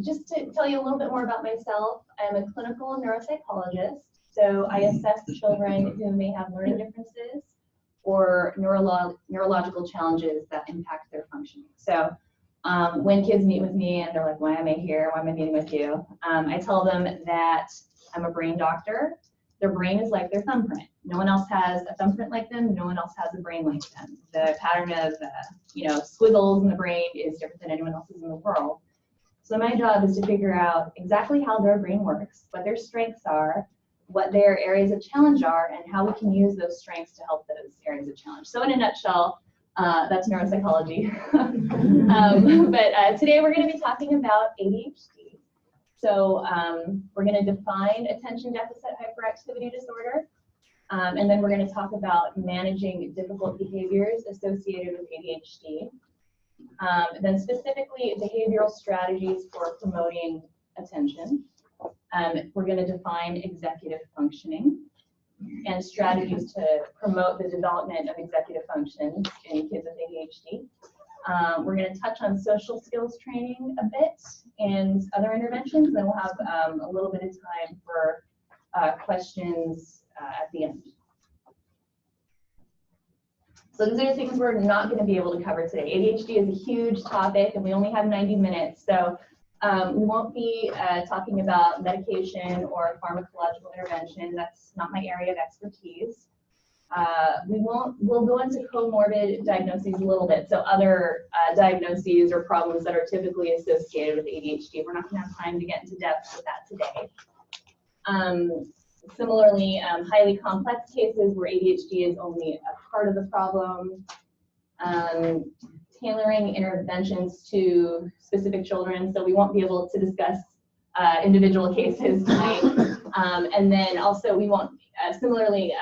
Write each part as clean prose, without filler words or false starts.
just to tell you a little bit more about myself, I'm a clinical neuropsychologist. So I assess children who may have learning differences or neurological challenges that impact their functioning. So when kids meet with me and they're like, why am I here? Why am I meeting with you? I tell them that I'm a brain doctor. Their brain is like their thumbprint. No one else has a thumbprint like them. No one else has a brain like them. The pattern of squiggles in the brain is different than anyone else's in the world. So my job is to figure out exactly how their brain works, what their strengths are, what their areas of challenge are, and how we can use those strengths to help those areas of challenge. So in a nutshell, that's neuropsychology. But today we're going to be talking about ADHD. So we're going to define attention deficit hyperactivity disorder, and then we're going to talk about managing difficult behaviors associated with ADHD. Then specifically behavioral strategies for promoting attention. We're going to define executive functioning and strategies to promote the development of executive function in kids with ADHD. We're going to touch on social skills training a bit and other interventions, and then we'll have a little bit of time for questions at the end. So these are the things we're not going to be able to cover today. ADHD is a huge topic, and we only have 90 minutes. So we won't be talking about medication or pharmacological intervention. That's not my area of expertise. We'll go into comorbid diagnoses a little bit. So other diagnoses or problems that are typically associated with ADHD. We're not going to have time to get into depth with that today. Similarly, highly complex cases where ADHD is only a part of the problem. Tailoring interventions to specific children, so we won't be able to discuss individual cases tonight. And then also we won't, similarly,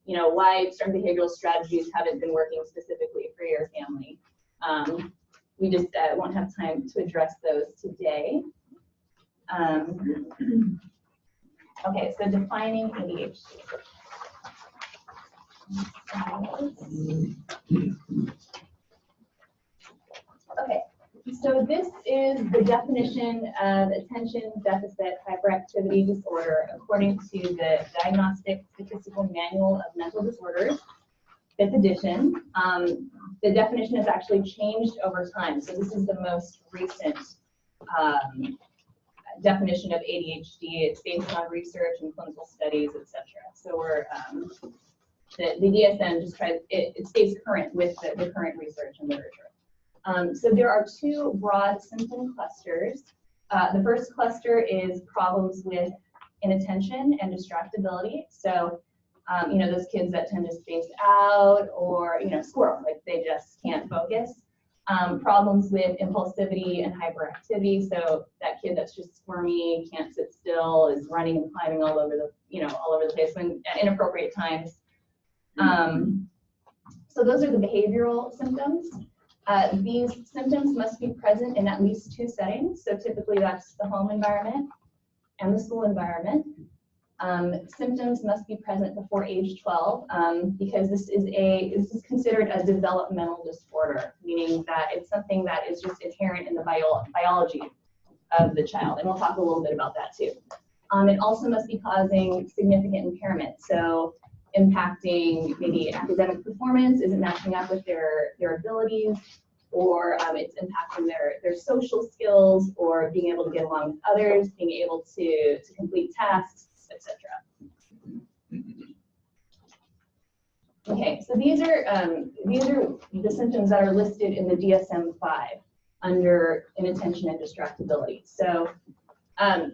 why certain behavioral strategies haven't been working specifically for your family. We just won't have time to address those today. Okay, so defining ADHD. Okay, so this is the definition of attention deficit hyperactivity disorder according to the Diagnostic Statistical Manual of Mental Disorders, 5th edition. The definition has actually changed over time, so this is the most recent definition of ADHD. It's based on research and clinical studies, etc. So we're the DSM just tries it stays current with the current research and literature. So there are two broad symptom clusters. The first cluster is problems with inattention and distractibility. So those kids that tend to space out or squirrel, like they just can't focus. Problems with impulsivity and hyperactivity. So that kid that's just squirmy, can't sit still, is running and climbing all over the place when at inappropriate times. So those are the behavioral symptoms. These symptoms must be present in at least two settings. So typically that's the home environment and the school environment. Symptoms must be present before age 12 because this is considered a developmental disorder, meaning that it's something that is just inherent in the biology of the child, and we'll talk a little bit about that too. It also must be causing significant impairment, so impacting maybe academic performance, isn't matching up with their abilities, or it's impacting their social skills, or being able to get along with others, being able to complete tasks, etc. Okay, so these are the symptoms that are listed in the DSM-5 under inattention and distractibility. So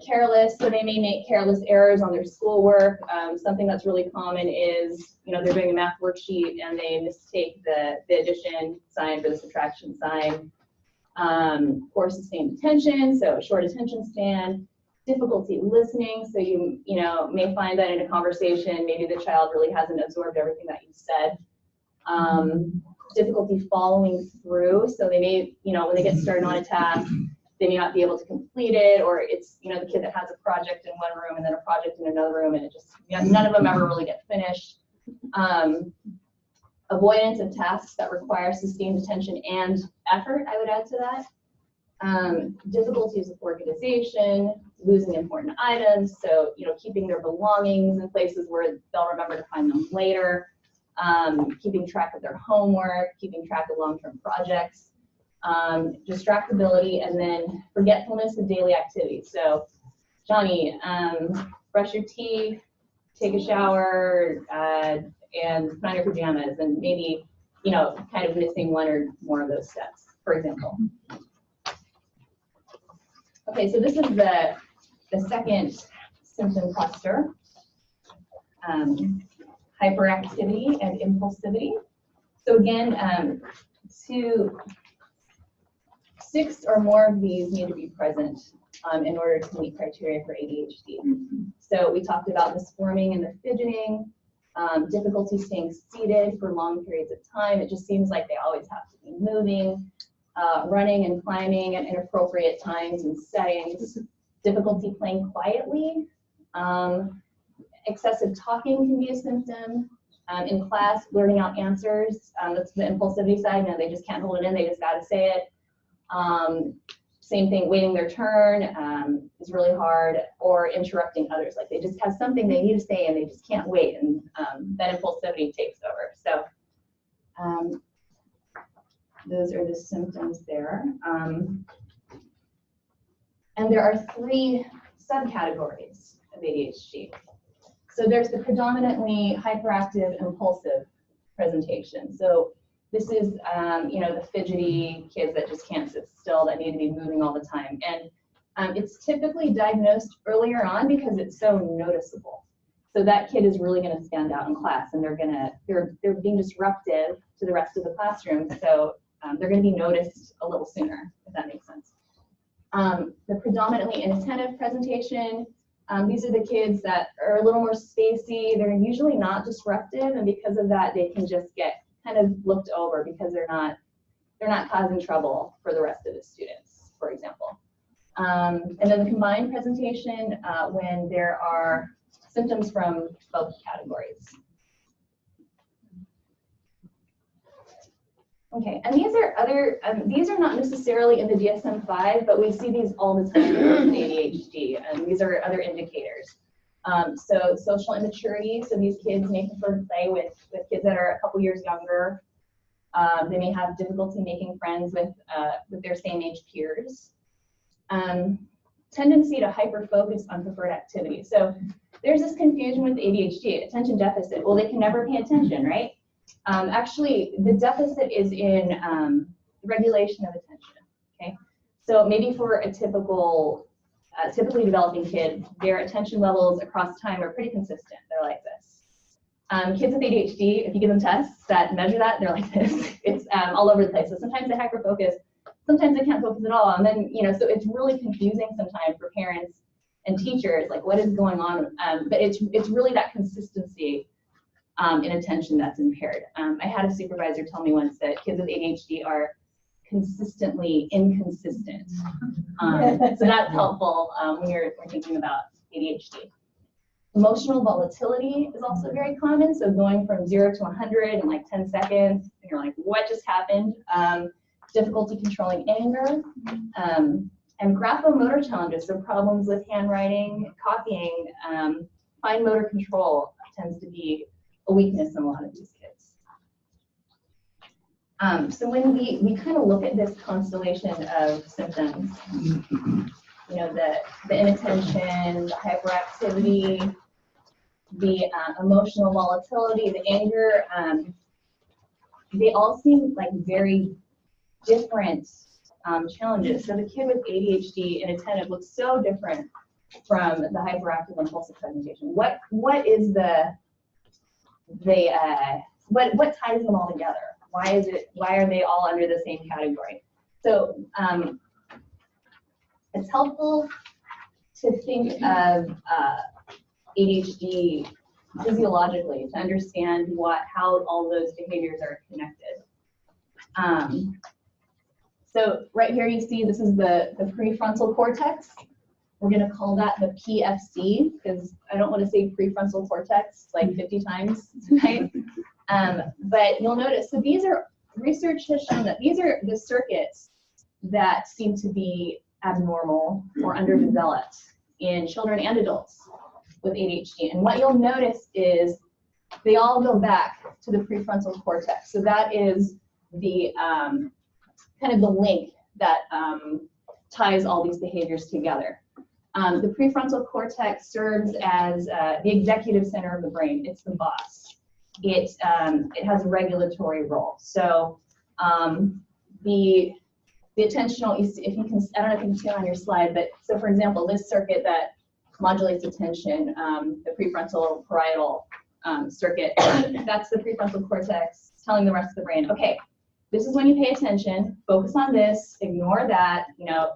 careless, so they may make careless errors on their schoolwork. Something that's really common is, they're doing a math worksheet and they mistake the addition sign for the subtraction sign. Poor sustained attention, so short attention span. Difficulty listening, so you may find that in a conversation, maybe the child really hasn't absorbed everything that you said. Difficulty following through, so they may, when they get started on a task, they may not be able to complete it, or it's, the kid that has a project in one room and then a project in another room, and it just, none of them ever really get finished. Avoidance of tasks that require sustained attention and effort, I would add to that. Difficulties with organization, losing important items, so keeping their belongings in places where they'll remember to find them later, keeping track of their homework, keeping track of long-term projects, distractibility, and then forgetfulness of daily activities. So, Johnny, brush your teeth, take a shower, and put on your pajamas, and maybe, kind of missing one or more of those steps, for example. Okay, so this is the second symptom cluster, hyperactivity and impulsivity. So again, 6 or more of these need to be present in order to meet criteria for ADHD. So we talked about the squirming and the fidgeting, difficulty staying seated for long periods of time. It just seems like they always have to be moving, running and climbing at inappropriate times and settings, difficulty playing quietly, excessive talking can be a symptom. In class, blurting out answers, that's the impulsivity side. They just can't hold it in, they just gotta say it. Same thing, waiting their turn is really hard, or interrupting others. Like they just have something they need to say and they just can't wait, and that impulsivity takes over. So those are the symptoms there. And there are 3 subcategories of ADHD. So there's the predominantly hyperactive impulsive presentation. So this is, the fidgety kids that just can't sit still, that need to be moving all the time. And it's typically diagnosed earlier on because it's so noticeable. So that kid is really going to stand out in class, and they're being disruptive to the rest of the classroom. So they're going to be noticed a little sooner, if that makes sense. The predominantly inattentive presentation, these are the kids that are a little more spacey. They're usually not disruptive, and because of that, they can just get kind of looked over because they're not causing trouble for the rest of the students, for example. And then the combined presentation, when there are symptoms from both categories. Okay, and these are these are not necessarily in the DSM-5, but we see these all the time in ADHD, and these are other indicators. So social immaturity, so these kids may prefer to play with kids that are a couple years younger. They may have difficulty making friends with their same age peers. Tendency to hyper-focus on preferred activities. So there's this confusion with ADHD, attention deficit. Well, they can never pay attention, right? Actually, the deficit is in regulation of attention, okay? So maybe for a typically developing kid, their attention levels across time are pretty consistent. They're like this. Kids with ADHD, if you give them tests that measure that, they're like this. It's all over the place. So sometimes they hyper-focus, sometimes they can't focus at all. And then, so it's really confusing sometimes for parents and teachers, like what is going on? But it's really that consistency in attention that's impaired. I had a supervisor tell me once that kids with ADHD are consistently inconsistent. So that's helpful when you're thinking about ADHD. Emotional volatility is also very common. So going from 0 to 100 in like 10 seconds, and you're like, what just happened? Difficulty controlling anger, and graphomotor challenges, so problems with handwriting, copying, fine motor control tends to be a weakness in a lot of these kids. So when we kind of look at this constellation of symptoms, the inattention, the hyperactivity, the emotional volatility, the anger, they all seem like very different challenges. So the kid with ADHD inattentive looks so different from the hyperactive impulsive presentation. What is what ties them all together? Why are they all under the same category? So it's helpful to think of ADHD physiologically to understand how all those behaviors are connected. So right here you see this is the prefrontal cortex. We're going to call that the PFC because I don't want to say prefrontal cortex like 50 times tonight. But you'll notice, so research has shown that these are the circuits that seem to be abnormal or underdeveloped in children and adults with ADHD. And what you'll notice is they all go back to the prefrontal cortex. So that is the kind of the link that ties all these behaviors together. The prefrontal cortex serves as the executive center of the brain. It's the boss. It has a regulatory role. So the attentional, if you can, I don't know if you can see it on your slide, but so for example, this circuit that modulates attention, the prefrontal parietal circuit, that's the prefrontal cortex telling the rest of the brain, okay, this is when you pay attention, focus on this, ignore that, you know,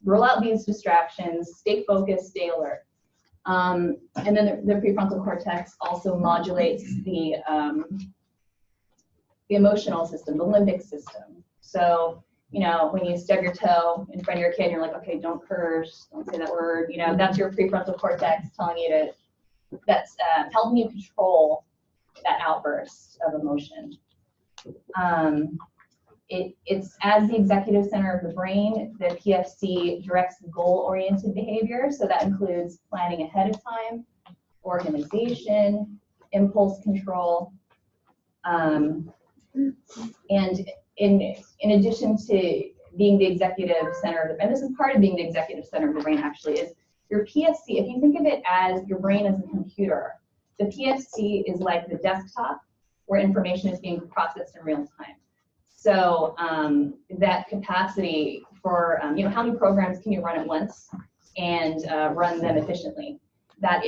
rule out these distractions, stay focused, stay alert. And then the prefrontal cortex also modulates the emotional system, the limbic system. So, you know, when you stub your toe in front of your kid, you're like, okay, don't curse, don't say that word. You know, that's your prefrontal cortex telling you to, that's helping you control that outburst of emotion. It's as the executive center of the brain, the PFC directs goal-oriented behavior. So that includes planning ahead of time, organization, impulse control, and in addition to being the executive center of the brain, and this is part of being the executive center of the brain actually, is your PFC, if you think of it as your brain as a computer, the PFC is like the desktop where information is being processed in real time. So that capacity for, you know, how many programs can you run at once and run them efficiently? That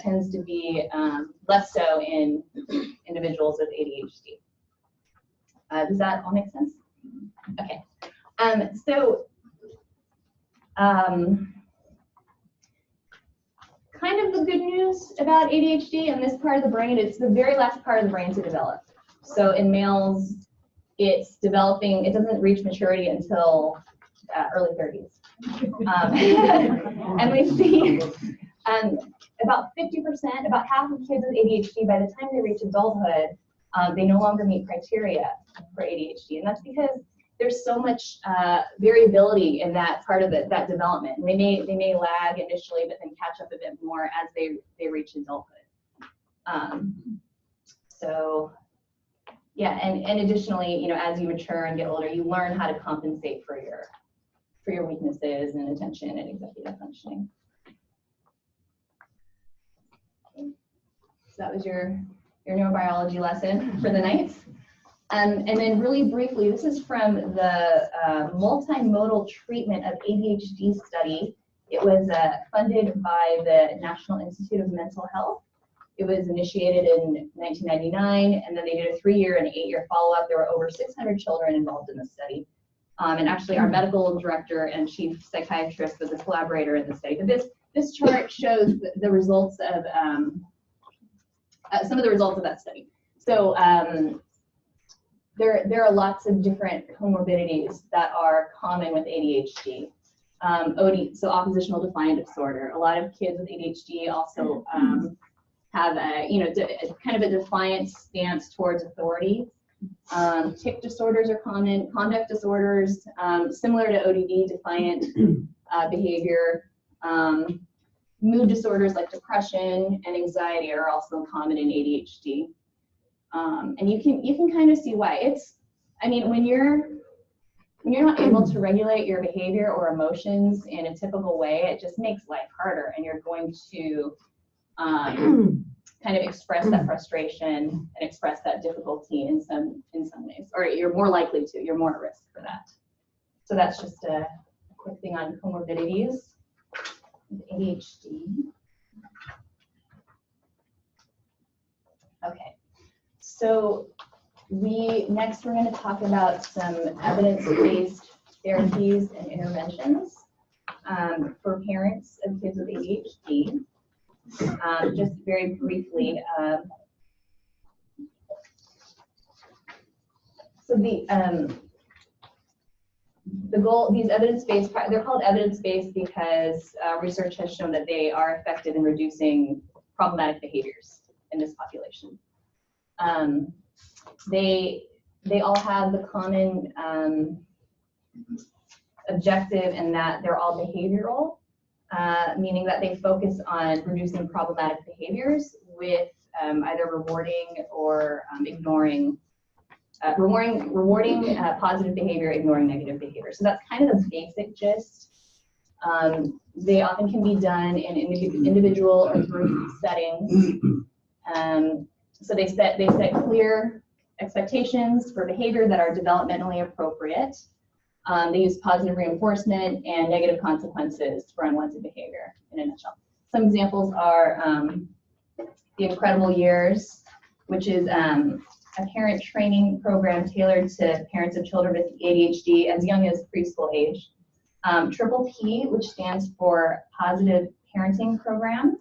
tends to be less so in individuals with ADHD. Does that all make sense? Okay. Kind of the good news about ADHD and this part of the brain, it's the very last part of the brain to develop. So in males, it's developing, it doesn't reach maturity until early 30s. And we see about 50%, about half of kids with ADHD, by the time they reach adulthood, they no longer meet criteria for ADHD. And that's because there's so much variability in that part of that development. And they may lag initially, but then catch up a bit more as they reach adulthood. So yeah, and additionally, you know, as you mature and get older, you learn how to compensate for your weaknesses and attention and executive functioning. Okay. So that was your neurobiology lesson for the night. And then really briefly, this is from the multimodal treatment of ADHD study. It was funded by the National Institute of Mental Health. It was initiated in 1999, and then they did a 3-year and 8-year follow-up. There were over 600 children involved in the study. And actually, our medical director and chief psychiatrist was a collaborator in the study. But this chart shows the results of some of the results of that study. So there are lots of different comorbidities that are common with ADHD. So oppositional defiant disorder. A lot of kids with ADHD also have a, you know, kind of a defiant stance towards authority. Tic disorders are common. Conduct disorders, similar to ODD, defiant behavior. Mood disorders like depression and anxiety are also common in ADHD. And you can kind of see why. It's, I mean, when you're not able to regulate your behavior or emotions in a typical way, it just makes life harder, and you're going to kind of express that frustration and express that difficulty in some ways, or you're more likely to. You're more at risk for that. So that's just a quick thing on comorbidities with ADHD. Okay. So next we're going to talk about some evidence-based therapies and interventions for parents of kids with ADHD. Just very briefly, so the goal, these evidence-based, they're called evidence-based because research has shown that they are effective in reducing problematic behaviors in this population. They all have the common objective in that they're all behavioral, meaning that they focus on reducing problematic behaviors with either rewarding or ignoring, rewarding positive behavior, ignoring negative behavior. So that's kind of the basic gist. They often can be done in individual or group settings. So they set clear expectations for behavior that are developmentally appropriate. They use positive reinforcement and negative consequences for unwanted behavior in a nutshell. Some examples are the Incredible Years, which is a parent training program tailored to parents of children with ADHD as young as preschool age. Triple P, which stands for Positive Parenting Program,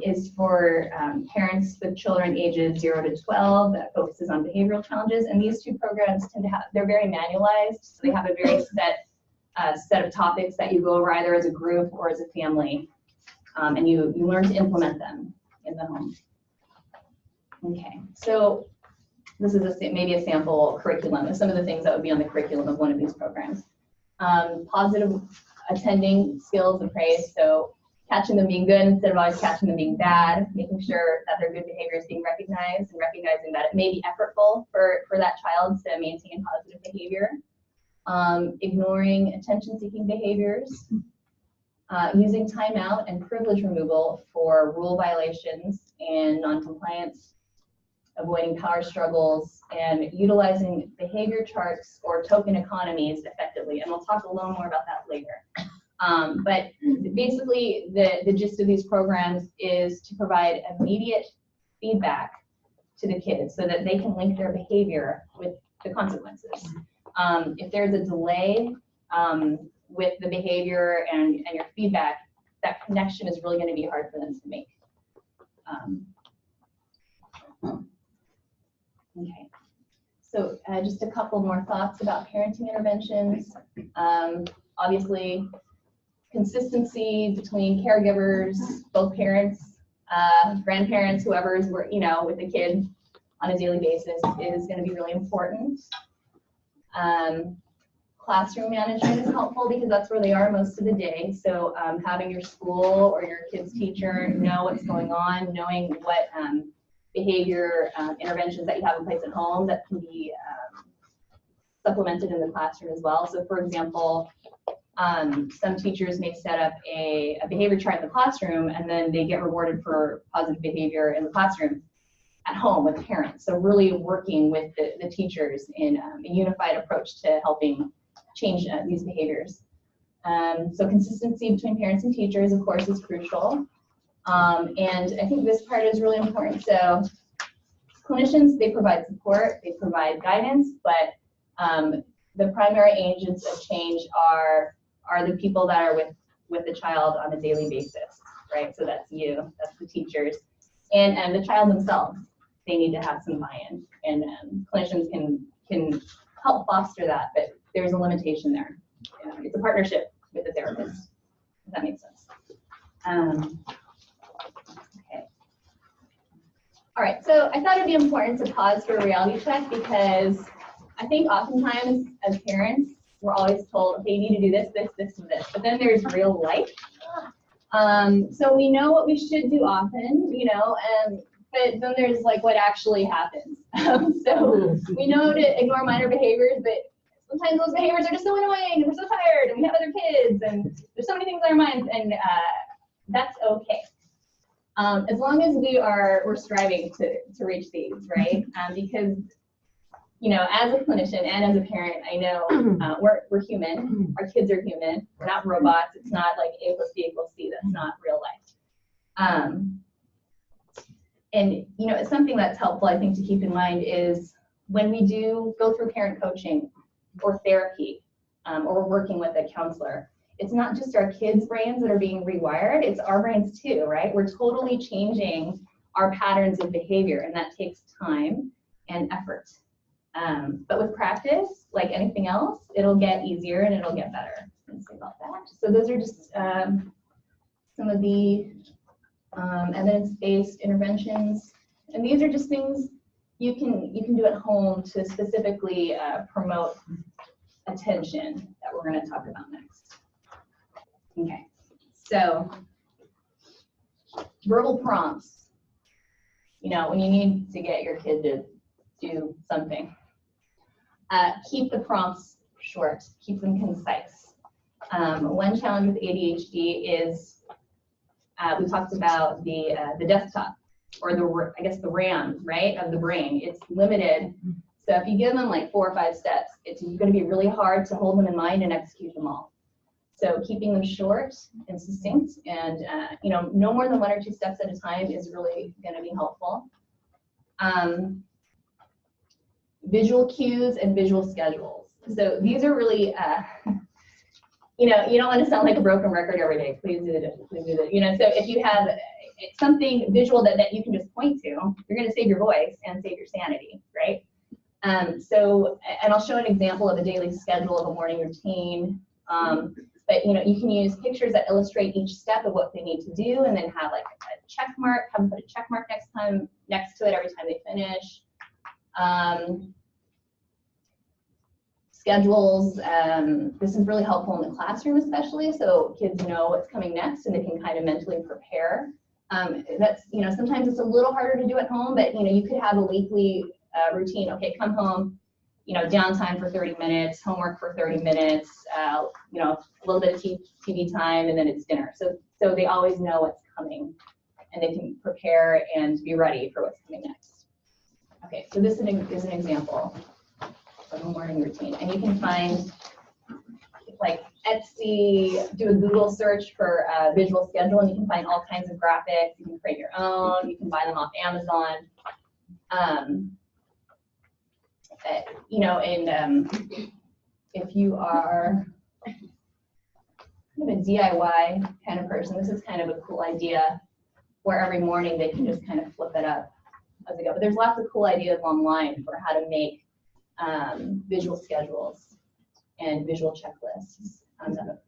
is for parents with children ages 0 to 12 that focuses on behavioral challenges. And these two programs tend to have, they're very manualized, so they have a very set of topics that you go over either as a group or as a family, and you learn to implement them in the home. Okay, so this is maybe a sample curriculum of some of the things that would be on the curriculum of one of these programs. Positive attending skills and praise, so catching them being good instead of always catching them being bad, making sure that their good behavior is being recognized and recognizing that it may be effortful for that child to maintain positive behavior. Ignoring attention-seeking behaviors, using timeout and privilege removal for rule violations and noncompliance, avoiding power struggles, and utilizing behavior charts or token economies effectively. And we'll talk a little more about that later. But basically, the gist of these programs is to provide immediate feedback to the kids so that they can link their behavior with the consequences. If there's a delay with the behavior and your feedback, that connection is really going to be hard for them to make. Okay, so just a couple more thoughts about parenting interventions. Obviously, consistency between caregivers, both parents, grandparents, whoever's with the kid on a daily basis is going to be really important. Classroom management is helpful because that's where they are most of the day. So having your school or your kid's teacher know what's going on, knowing what behavior interventions that you have in place at home that can be supplemented in the classroom as well. So for example, some teachers may set up a behavior chart in the classroom and then they get rewarded for positive behavior in the classroom at home with parents. So really working with the teachers in a unified approach to helping change these behaviors. So consistency between parents and teachers, of course, is crucial. And I think this part is really important. So clinicians, they provide support, they provide guidance, but the primary agents of change are the people that are with the child on a daily basis, right? So that's you, that's the teachers, and the child themselves. They need to have some buy-in, and clinicians can help foster that, but there's a limitation there. It's a partnership with the therapist, if that makes sense. Okay. All right, so I thought it'd be important to pause for a reality check because I think oftentimes as parents, we're always told, okay, you need to do this, this, this, and this, but then there's real life. So we know what we should do often, but then there's like what actually happens. So we know to ignore minor behaviors, but sometimes those behaviors are just so annoying and we're so tired and we have other kids and there's so many things on our minds, and that's okay. As long as we're striving to reach these, right? Because as a clinician and as a parent, I know we're human. Our kids are human. We're not robots. It's not like A plus B equals C. That's not real life. And it's something that's helpful, I think, to keep in mind is when we do go through parent coaching or therapy, or we're working with a counselor, it's not just our kids' brains that are being rewired, it's our brains too, right? We're totally changing our patterns of behavior, and that takes time and effort. But with practice, like anything else, it'll get easier and it'll get better. Let's say about that. So those are just some of the evidence-based interventions, and these are just things you can do at home to specifically promote attention that we're going to talk about next. Okay, so verbal prompts. You know, when you need to get your kid to do something, keep the prompts short, keep them concise. One challenge with ADHD is we talked about the desktop, or the RAM, right, of the brain. It's limited. So if you give them like 4 or 5 steps, it's going to be really hard to hold them in mind and execute them all. So keeping them short and succinct, and you know, no more than 1 or 2 steps at a time is really going to be helpful. Visual cues and visual schedules. So these are really, you know, you don't want to sound like a broken record every day. Please do this, please do this. You know, so if you have something visual that you can just point to, you're going to save your voice and save your sanity, right? So, and I'll show an example of a daily schedule of a morning routine. But you know, you can use pictures that illustrate each step of what they need to do, and then have like a check mark. Have them put a check mark next to it every time they finish. Schedules. This is really helpful in the classroom, especially, so kids know what's coming next and they can kind of mentally prepare. That's, you know, sometimes it's a little harder to do at home, but you know, you could have a weekly routine. Okay, come home, you know, downtime for 30 minutes, homework for 30 minutes, you know, a little bit of TV time, and then it's dinner. So they always know what's coming, and they can prepare and be ready for what's coming next. Okay, so this is an example of a morning routine, and you can find, like, Etsy, do a Google search for visual schedule, and you can find all kinds of graphics. You can create your own. You can buy them off Amazon. You know, and if you are kind of a DIY kind of person, this is kind of a cool idea, where every morning they can just kind of flip it up as they go. But there's lots of cool ideas online for how to make visual schedules and visual checklists.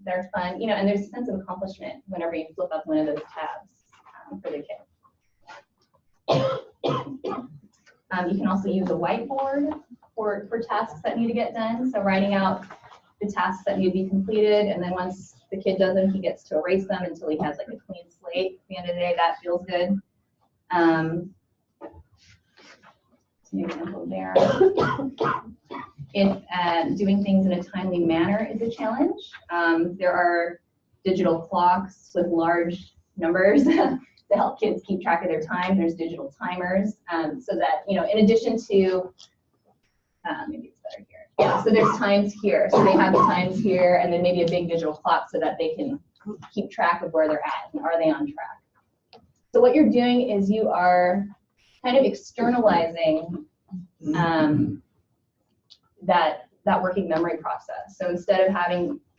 They're fun, you know, and there's a sense of accomplishment whenever you flip up one of those tabs for the kid. You can also use a whiteboard for tasks that need to get done. So writing out the tasks that need to be completed, and then once the kid does them, he gets to erase them until he has like a clean slate. At the end of the day, that feels good. An example there. If doing things in a timely manner is a challenge, there are digital clocks with large numbers to help kids keep track of their time. There's digital timers, so that, you know, in addition to, maybe it's better here. Yeah, so there's times here. So they have the times here, and then maybe a big digital clock so that they can keep track of where they're at and are they on track. So what you're doing is you are kind of externalizing that working memory process. So instead of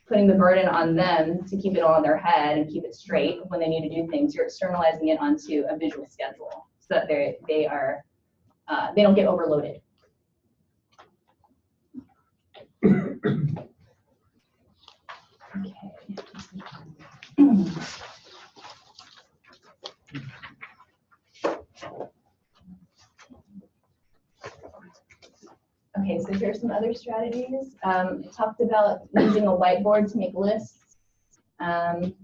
putting the burden on them to keep it all in their head and keep it straight when they need to do things, you're externalizing it onto a visual schedule so that they don't get overloaded. Okay, so here's some other strategies. I talked about using a whiteboard to make lists, you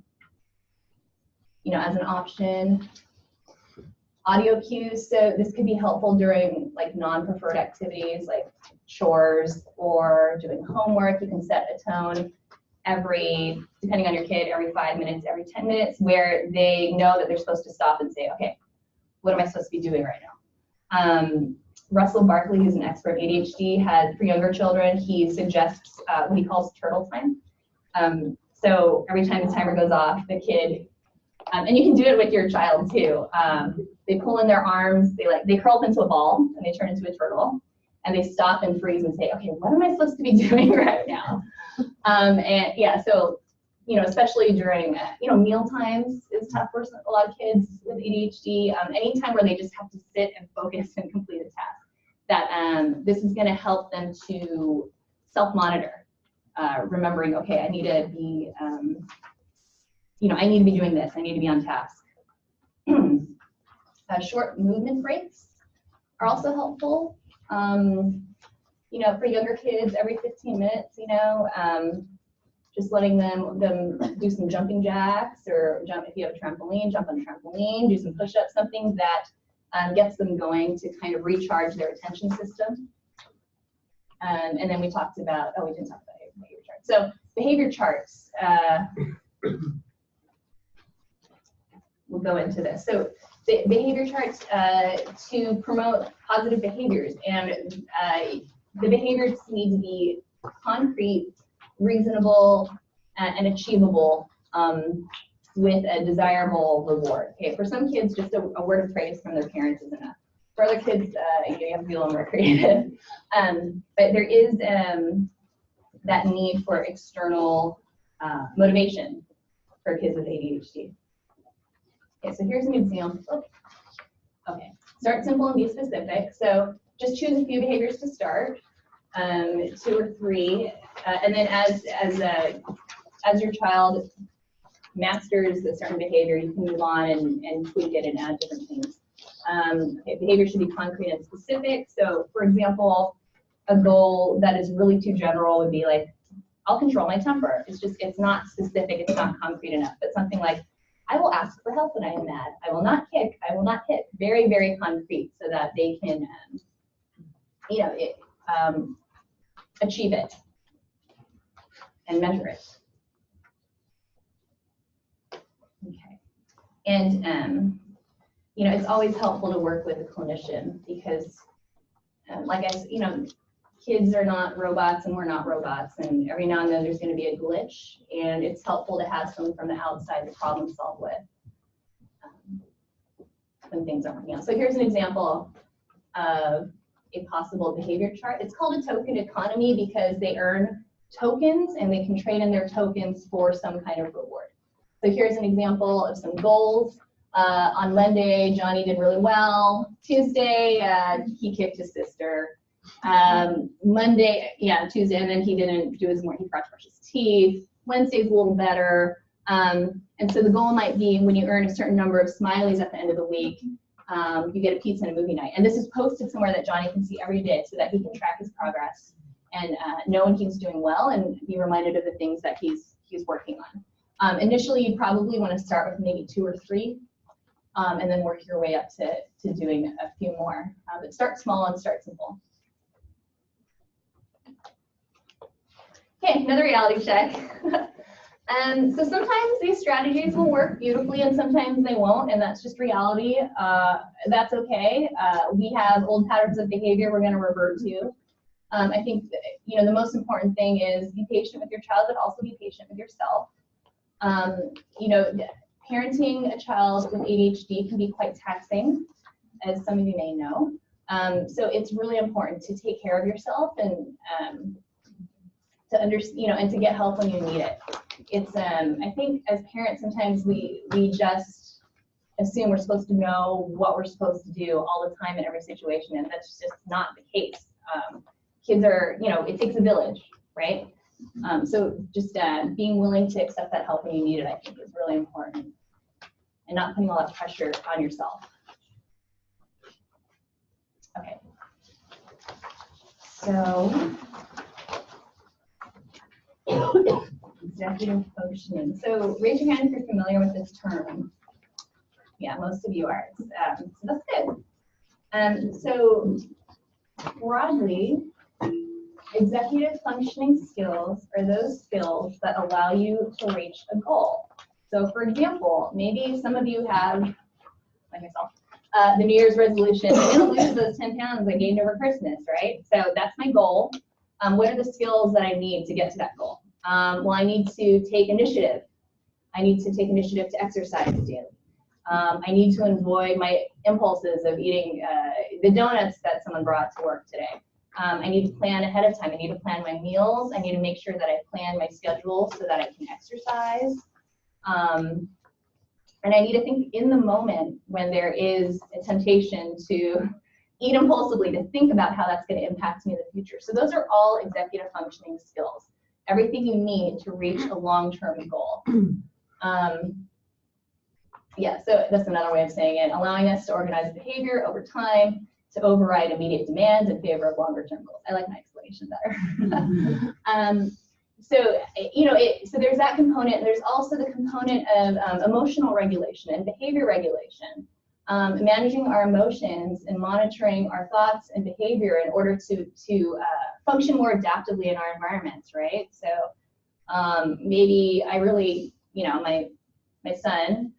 know, as an option. Audio cues, so this could be helpful during like non-preferred activities like chores or doing homework. You can set a tone depending on your kid, every 5 minutes, every 10 minutes, where they know that they're supposed to stop and say, okay, what am I supposed to be doing right now? Russell Barkley, who's an expert in ADHD, for younger children, he suggests what he calls turtle time. So every time the timer goes off, the kid, and you can do it with your child too. They pull in their arms, they curl up into a ball, and they turn into a turtle, and they stop and freeze and say, okay, what am I supposed to be doing right now? And yeah, so, you know, especially during, you know, meal times is tough for a lot of kids with ADHD. Any time where they just have to sit and focus and complete a task, that this is going to help them to self-monitor, remembering, okay, I need to be, you know, I need to be doing this. I need to be on task. Short movement breaks are also helpful. You you know, for younger kids, every 15 minutes, you know, just letting them do some jumping jacks, or jump, if you have a trampoline, jump on a trampoline, do some push-ups, something that gets them going to kind of recharge their attention system. And then we talked about, oh, we didn't talk about behavior charts. So behavior charts, we'll go into this. So the behavior charts to promote positive behaviors, and the behaviors need to be concrete, reasonable, and achievable with a desirable reward. Okay, for some kids, just a word of praise from their parents is enough. For other kids, you have to be a little more creative. But there is that need for external motivation for kids with ADHD. Okay, so here's an example. Okay, start simple and be specific. So just choose a few behaviors to start, 2 or 3, and then as your child masters a certain behavior, you can move on and tweak it and add different things. Okay, behavior should be concrete and specific. So, for example, a goal that is really too general would be like, I'll control my temper. It's not specific, it's not concrete enough. But something like, I will ask for help when I am mad. I will not kick. I will not hit. Very, very concrete, so that they can, you know, achieve it and measure it. Okay, and you know, it's always helpful to work with a clinician, because, like I said, you know, kids are not robots and we're not robots, and every now and then there's going to be a glitch, and it's helpful to have someone from the outside to problem solve with when things aren't working out. So here's an example of a possible behavior chart. It's called a token economy because they earn tokens and they can trade in their tokens for some kind of reward. So here's an example of some goals. On Monday, Johnny did really well. Tuesday, he kicked his sister. Tuesday, and then he didn't do his more, he forgot to brush his teeth. Wednesday's a little better. And so the goal might be, when you earn a certain number of smileys at the end of the week, you get a pizza and a movie night. And this is posted somewhere that Johnny can see every day, so that he can track his progress and know when he's doing well and be reminded of the things that he's working on. Initially, you probably want to start with maybe 2 or 3. And then work your way up to doing a few more. But start small and start simple. Okay, another reality check. So sometimes these strategies will work beautifully and sometimes they won't, and that's just reality. That's okay. We have old patterns of behavior we're going to revert to. I think you know, the most important thing is be patient with your child, but also be patient with yourself. You know, parenting a child with ADHD can be quite taxing, as some of you may know. So it's really important to take care of yourself and to understand, you know, and to get help when you need it. It's I think as parents sometimes we just assume we're supposed to know what we're supposed to do all the time in every situation, and that's just not the case. Kids are, you know, it takes a village, right? So just being willing to accept that help when you need it, I think, is really important, and not putting a lot of pressure on yourself. Okay. So executive functioning. So raise your hand if you're familiar with this term. Yeah, most of you are. So that's good. So broadly, executive functioning skills are those skills that allow you to reach a goal. So for example, maybe some of you have, like myself, the New Year's resolution, I'm going to lose those 10 pounds I gained over Christmas, right? So that's my goal. What are the skills that I need to get to that goal? Well, I need to take initiative. I need to take initiative to exercise daily. I need to avoid my impulses of eating the donuts that someone brought to work today. I need to plan ahead of time. I need to plan my meals. I need to make sure that I plan my schedule so that I can exercise. And I need to think in the moment when there is a temptation to eat impulsively, to think about how that's going to impact me in the future. So those are all executive functioning skills. Everything you need to reach a long-term goal. Yeah, so that's another way of saying it. Allowing us to organize behavior over time, to override immediate demands in favor of longer-term goals. I like my explanation better. So, so there's that component. There's also the component of emotional regulation and behavior regulation. Managing our emotions and monitoring our thoughts and behavior in order to function more adaptively in our environments, right? So maybe I really, my son,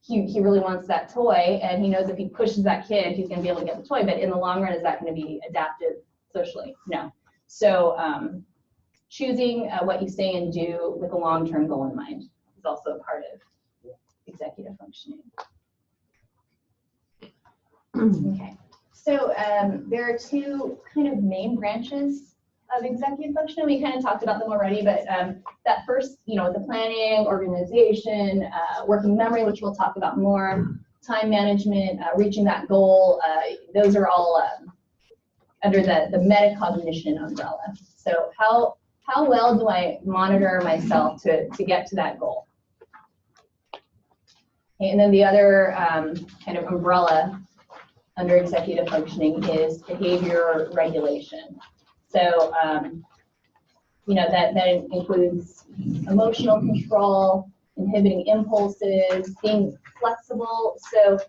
he really wants that toy, and he knows if he pushes that kid, he's going to be able to get the toy. But in the long run, is that going to be adaptive socially? No. So choosing what you say and do with a long-term goal in mind is also a part of executive functioning. Okay, so there are two kind of main branches of executive functioning. We kind of talked about them already, but that first, the planning, organization, working memory, which we'll talk about more, time management, reaching that goal, those are all under the metacognition umbrella. So how well do I monitor myself to get to that goal? Okay, and then the other kind of umbrella under executive functioning is behavior regulation. So, that includes emotional control, inhibiting impulses, being flexible. So,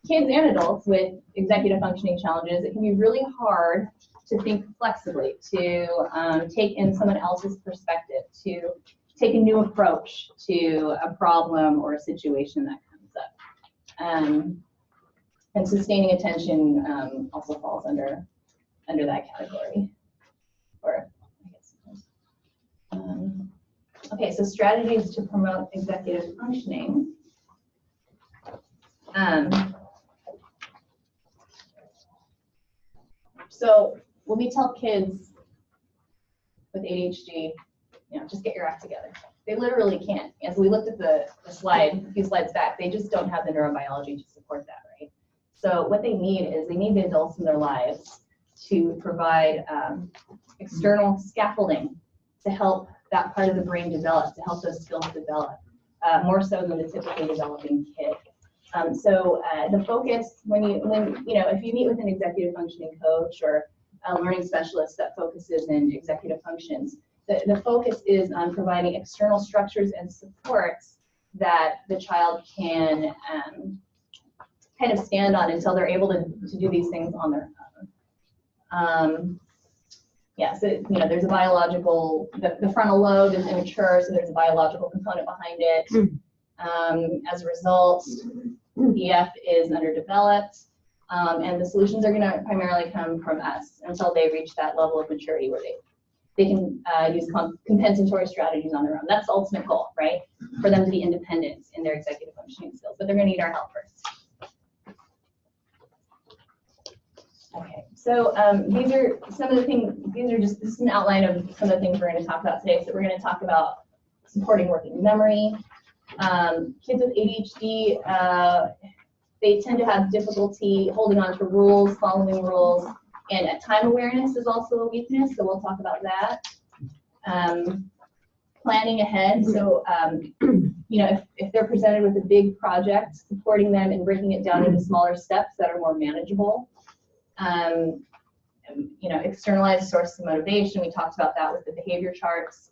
kids and adults with executive functioning challenges, it can be really hard to think flexibly, to take in someone else's perspective, to take a new approach to a problem or a situation that comes up. And sustaining attention also falls under that category. Or, I guess, okay, so strategies to promote executive functioning. So when we tell kids with ADHD, just get your act together, they literally can't. As we looked at the slide a few slides back, they just don't have the neurobiology to support that, right? So what they need is the adults in their lives to provide external scaffolding to help that part of the brain develop, to help those skills develop, more so than the typically developing kid. So the focus, if you meet with an executive functioning coach or a learning specialist that focuses in executive functions, the focus is on providing external structures and supports that the child can kind of stand on until they're able to do these things on their own. So there's a biological, the frontal lobe is immature, so there's a biological component behind it. As a result, EF is underdeveloped, and the solutions are going to primarily come from us until they reach that level of maturity where they can use compensatory strategies on their own. That's the ultimate goal, right? For them to be independent in their executive functioning skills, but they're going to need our help first. Okay, so these are some of the things, this is an outline of some of the things we're going to talk about today. So we're going to talk about supporting working memory. Kids with ADHD, they tend to have difficulty holding on to rules, following rules, and time awareness is also a weakness, so we'll talk about that. Planning ahead, so if they're presented with a big project, supporting them and breaking it down into smaller steps that are more manageable. Externalized sources of motivation, we talked about that with the behavior charts.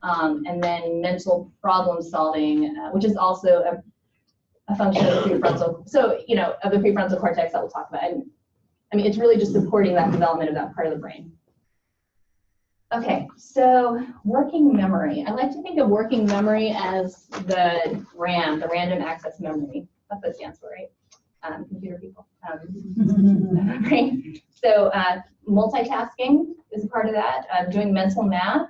And then mental problem solving, which is also a function of the prefrontal, of the prefrontal cortex that we'll talk about. And it's really just supporting that development of that part of the brain. Okay, so working memory. I like to think of working memory as the RAM, the random access memory. That's what it stands for, right? Computer people. Right? So multitasking is a part of that. Doing mental math.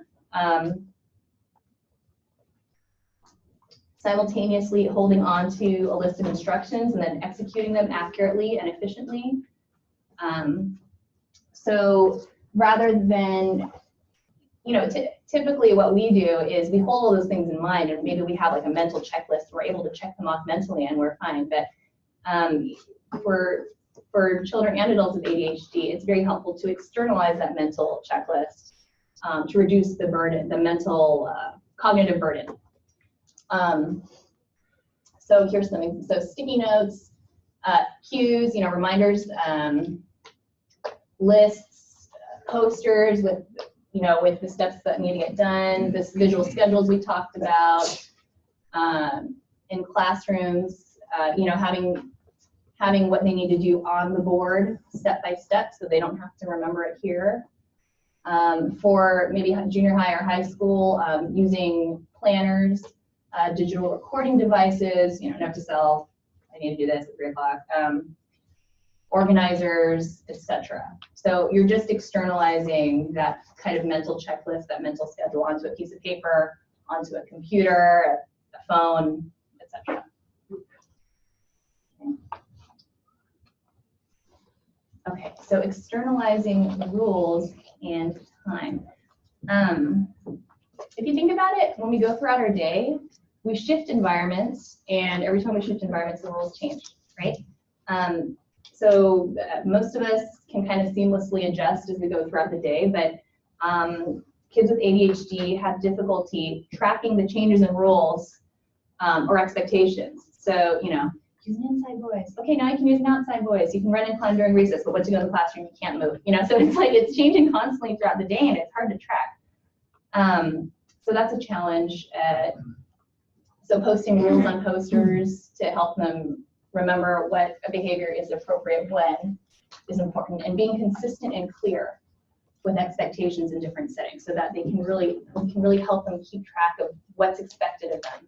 Simultaneously holding on to a list of instructions and then executing them accurately and efficiently. So rather than, typically what we do is we hold all those things in mind, and maybe we have like a mental checklist. We're able to check them off mentally and we're fine. But for children and adults with ADHD, it's very helpful to externalize that mental checklist to reduce the burden, the mental cognitive burden. So here's something. So sticky notes, Cues, reminders, lists, posters with, with the steps that need to get done, this visual schedules we talked about, in classrooms, having what they need to do on the board step by step so they don't have to remember it here. For maybe junior high or high school, using planners, digital recording devices, note to self, I need to do this at 3 o'clock, organizers, etc. So you're just externalizing that kind of mental checklist, that mental schedule onto a piece of paper, onto a computer, a phone, etc. Okay, so externalizing rules and time. If you think about it, when we go throughout our day, we shift environments, and every time we shift environments, the rules change, right? So most of us can kind of seamlessly adjust as we go throughout the day, but kids with ADHD have difficulty tracking the changes in rules or expectations. So, use an inside voice. Okay, now you can use an outside voice. You can run and climb during recess, but once you go in the classroom, you can't move. So it's like it's changing constantly throughout the day, and it's hard to track. So that's a challenge. So posting rules on posters to help them remember what a behavior is appropriate when is important, and being consistent and clear with expectations in different settings so that we can really help them keep track of what's expected of them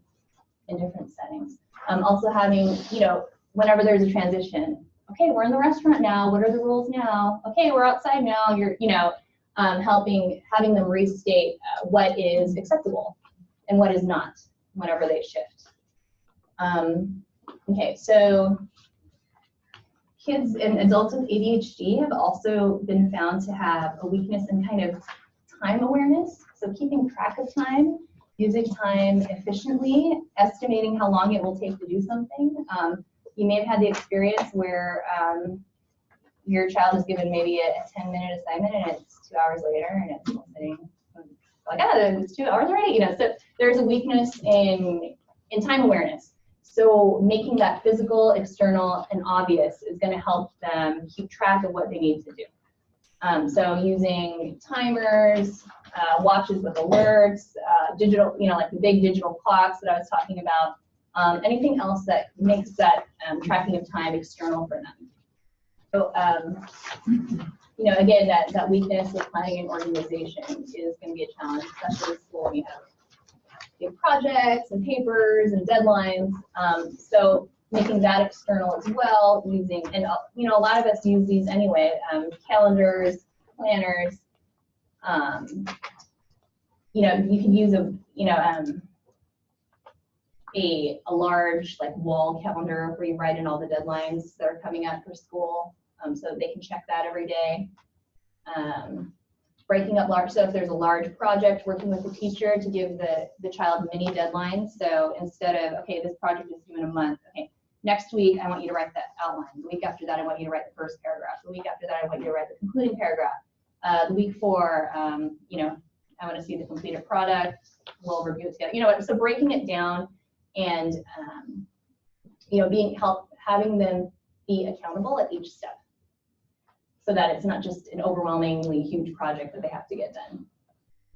in different settings. Also having, whenever there's a transition, okay, we're in the restaurant now, what are the rules now? Okay, we're outside now, having them restate what is acceptable and what is not whenever they shift. Okay, so kids and adults with ADHD have also been found to have a weakness in kind of time awareness. So keeping track of time, using time efficiently, estimating how long it will take to do something. You may have had the experience where your child is given maybe a 10-minute assignment and it's 2 hours later and it's still sitting like, it's 2 hours already. So there's a weakness in time awareness. So making that physical, external, and obvious is going to help them keep track of what they need to do. So using timers, watches with alerts, digital, like the big digital clocks that I was talking about, anything else that makes that tracking of time external for them. So, again, that weakness with planning and organization is going to be a challenge, especially in school when you have big projects and papers and deadlines. So making that external as well, using, and a lot of us use these anyway, calendars, planners. You can use a large wall calendar where you write in all the deadlines that are coming up for school, so that they can check that every day. Breaking up large, so if there's a large project, working with the teacher to give the child mini deadlines. So instead of, okay, this project is due in a month, okay, next week I want you to write that outline. The week after that I want you to write the first paragraph. The week after that I want you to write the concluding paragraph. The week for, I want to see the completed product. We'll review it together. So breaking it down and having them be accountable at each step, so that it's not just an overwhelmingly huge project that they have to get done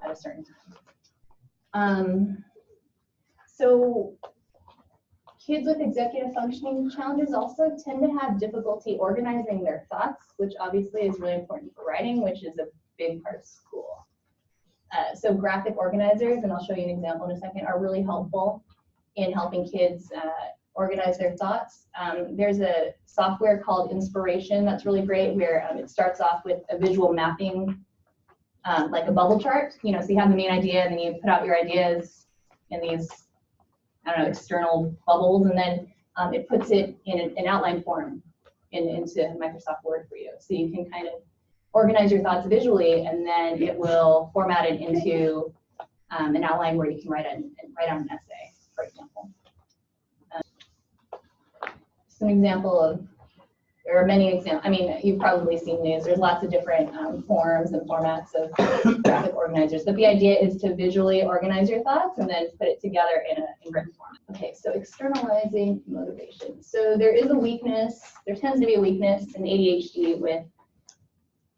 at a certain time. So kids with executive functioning challenges also tend to have difficulty organizing their thoughts, which obviously is really important for writing, which is a big part of school. So graphic organizers, and I'll show you an example in a second, are really helpful in helping kids organize their thoughts. There's a software called Inspiration that's really great, where it starts off with a visual mapping, like a bubble chart. So you have the main idea, and then you put out your ideas in these, external bubbles, and then it puts it in an outline form into Microsoft Word for you. So you can kind of organize your thoughts visually, and then it will format it into an outline where you can write on an essay, for example. Some example of, there are many examples. I mean, you've probably seen these. There's lots of different forms and formats of graphic organizers. But the idea is to visually organize your thoughts and then put it together in written form. Okay, so externalizing motivation. So there is a weakness. There tends to be a weakness in ADHD with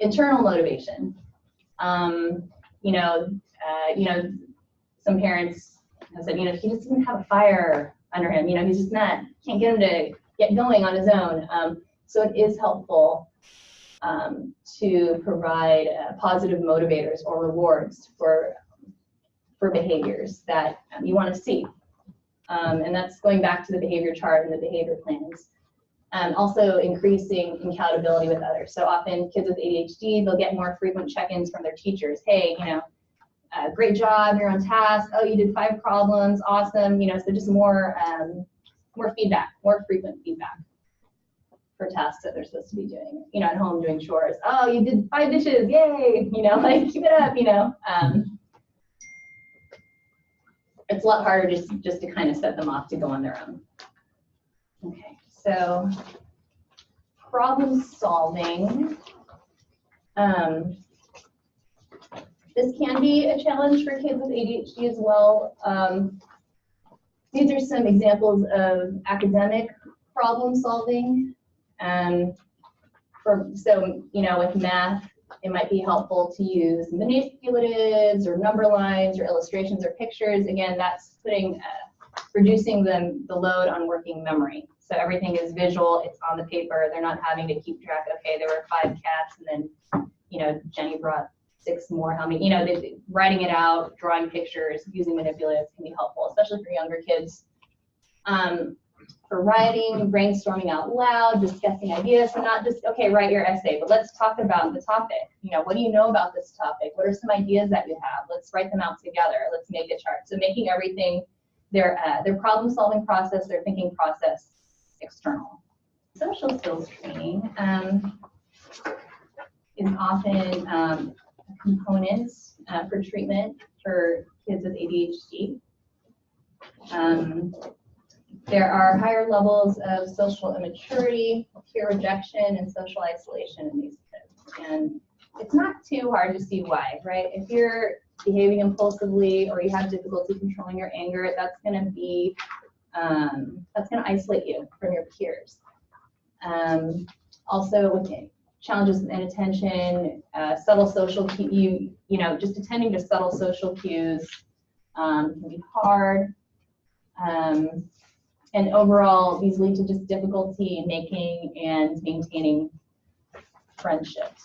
internal motivation. Some parents have said, he just doesn't have a fire under him. He's just can't get him to get going on his own. So it is helpful to provide positive motivators or rewards for behaviors that you want to see. And that's going back to the behavior chart and the behavior plans. Also increasing accountability with others. So often kids with ADHD, they'll get more frequent check-ins from their teachers. Hey, great job, you're on task. Oh, you did 5 problems, awesome. So just more feedback, more frequent feedback for tasks that they're supposed to be doing. At home doing chores. Oh, you did 5 dishes, yay! Keep it up. It's a lot harder just to kind of set them off to go on their own. Okay, so problem solving. This can be a challenge for kids with ADHD as well. These are some examples of academic problem solving. With math, it might be helpful to use manipulatives or number lines or illustrations or pictures. Again, that's reducing the load on working memory. So everything is visual, it's on the paper. They're not having to keep track, okay, there were 5 cats and then, Jenny brought 6 more, how many, writing it out, drawing pictures, using manipulatives can be helpful, especially for younger kids. For writing, brainstorming out loud, discussing ideas, so not just, okay, write your essay, but let's talk about the topic. What do you know about this topic? What are some ideas that you have? Let's write them out together. Let's make a chart. So making everything, their problem-solving process, their thinking process, external. Social skills training is often a component for treatment for kids with ADHD. There are higher levels of social immaturity, peer rejection, and social isolation in these kids. And it's not too hard to see why, right? If you're behaving impulsively or you have difficulty controlling your anger, that's going to isolate you from your peers. Also, with challenges with inattention, subtle social cues, just attending to subtle social cues can be hard. And overall, these lead to just difficulty in making and maintaining friendships.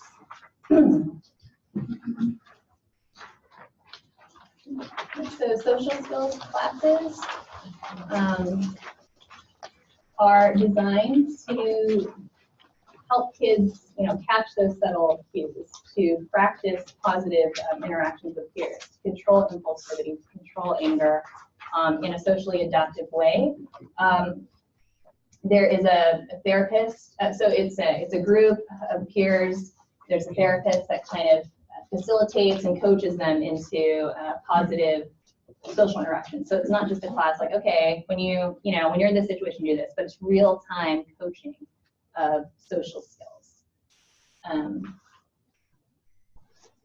So social skills classes are designed to help kids, catch those subtle cues, to practice positive interactions with peers, to control impulsivity, to control anger, in a socially adaptive way. There is a therapist, so it's a group of peers. There's a therapist that kind of facilitates and coaches them into positive social interaction. So it's not just a class like, okay, when you're in this situation, do this, but it's real-time coaching of social skills.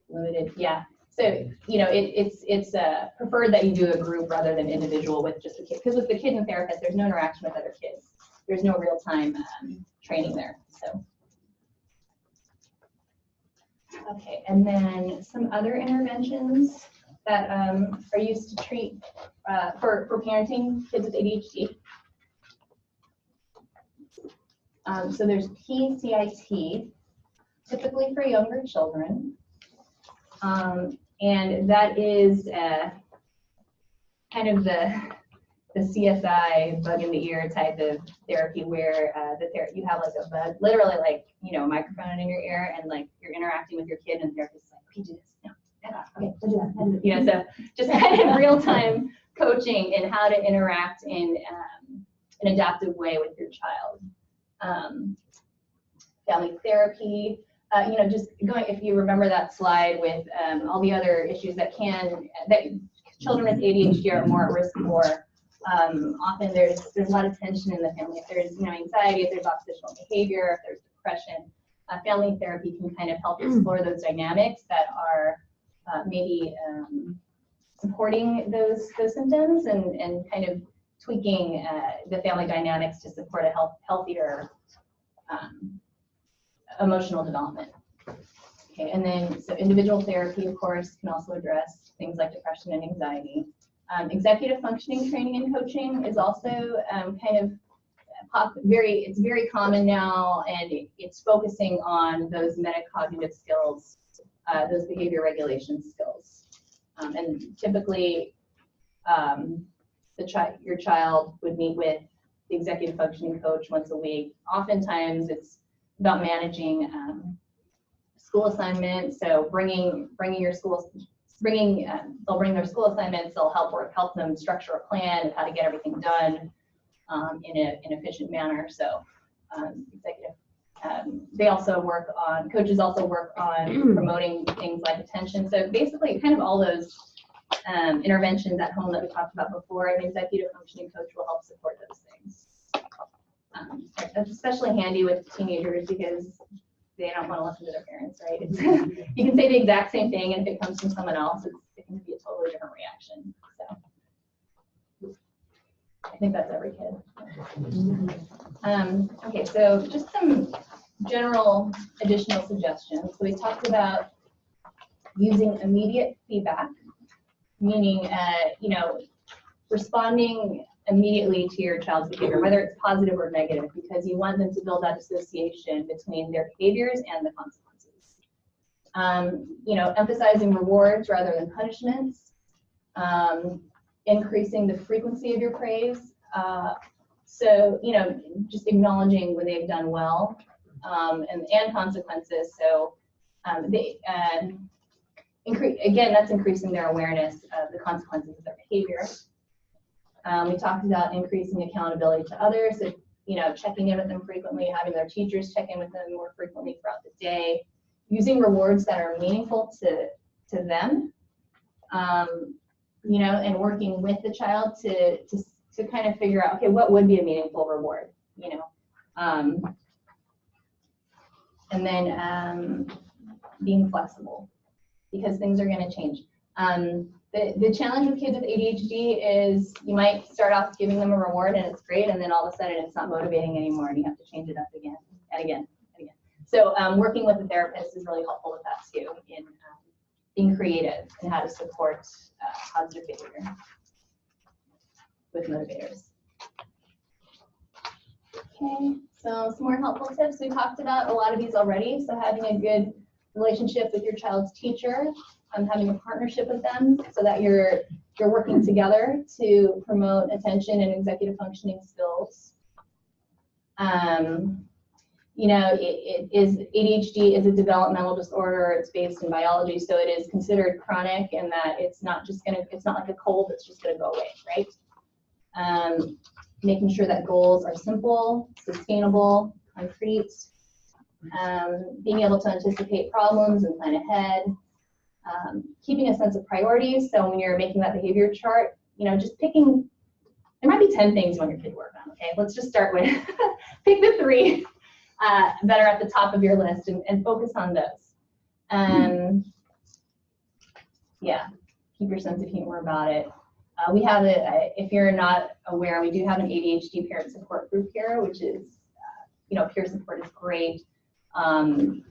Limited, yeah. So, it's preferred that you do a group rather than individual with just a kid. Because with the kid and therapist, there's no interaction with other kids. There's no real-time training there. So, okay, and then some other interventions that are used to treat for parenting kids with ADHD. So there's PCIT, typically for younger children. And that is kind of the CSI bug in the ear type of therapy where you have like a bug, literally like, a microphone in your ear, and like you're interacting with your kid and the therapist is like, okay, do this, no, okay, don't do that, so just kind of real-time coaching in how to interact in an adaptive way with your child. Family therapy. Just going, if you remember that slide with all the other issues that children with ADHD are more at risk for, often there's a lot of tension in the family. If there's anxiety, if there's oppositional behavior, if there's depression, family therapy can kind of help explore those dynamics that are maybe supporting those symptoms and kind of tweaking the family dynamics to support a healthier emotional development. Okay, and then so individual therapy, of course, can also address things like depression and anxiety. Executive functioning training and coaching is also kind of it's very common now, and it's focusing on those metacognitive skills, those behavior regulation skills. And typically, your child would meet with the executive functioning coach once a week. Oftentimes, it's about managing school assignments. So they'll bring their school assignments. They'll help them structure a plan of how to get everything done in an efficient manner. So coaches also work on promoting things like attention. So basically, kind of all those interventions at home that we talked about before, an executive functioning coach will help support those things. That's especially handy with teenagers because they don't want to listen to their parents, right? You can say the exact same thing, and if it comes from someone else, it can be a totally different reaction. So I think that's every kid. Okay, so just some general additional suggestions. So we talked about using immediate feedback, meaning responding immediately to your child's behavior, whether it's positive or negative, because you want them to build that association between their behaviors and the consequences. Emphasizing rewards rather than punishments, increasing the frequency of your praise. So, just acknowledging when they've done well, and consequences. So, again, that's increasing their awareness of the consequences of their behavior. We talked about increasing accountability to others, so, checking in with them frequently, having their teachers check in with them more frequently throughout the day, using rewards that are meaningful to them, and working with the child to kind of figure out, okay, what would be a meaningful reward, and then being flexible, because things are going to change. The challenge with kids with ADHD is you might start off giving them a reward and it's great, and then all of a sudden it's not motivating anymore and you have to change it up again and again and again. So working with a therapist is really helpful with that too, in being creative and how to support positive behavior with motivators. Okay, so some more helpful tips. We talked about a lot of these already. So having a good relationship with your child's teacher, having a partnership with them so that you're working together to promote attention and executive functioning skills. ADHD is a developmental disorder. It's based in biology, so it is considered chronic, and that it's not like a cold that's just gonna go away, right? Making sure that goals are simple, sustainable, concrete, being able to anticipate problems and plan ahead, keeping a sense of priorities. So when you're making that behavior chart, just picking, there might be 10 things you want your kid to work on, okay? Let's just start with, pick the 3 that are at the top of your list and focus on those. Yeah, keep your sense of humor about it. We have if you're not aware, we do have an ADHD parent support group here, which is, peer support is great. A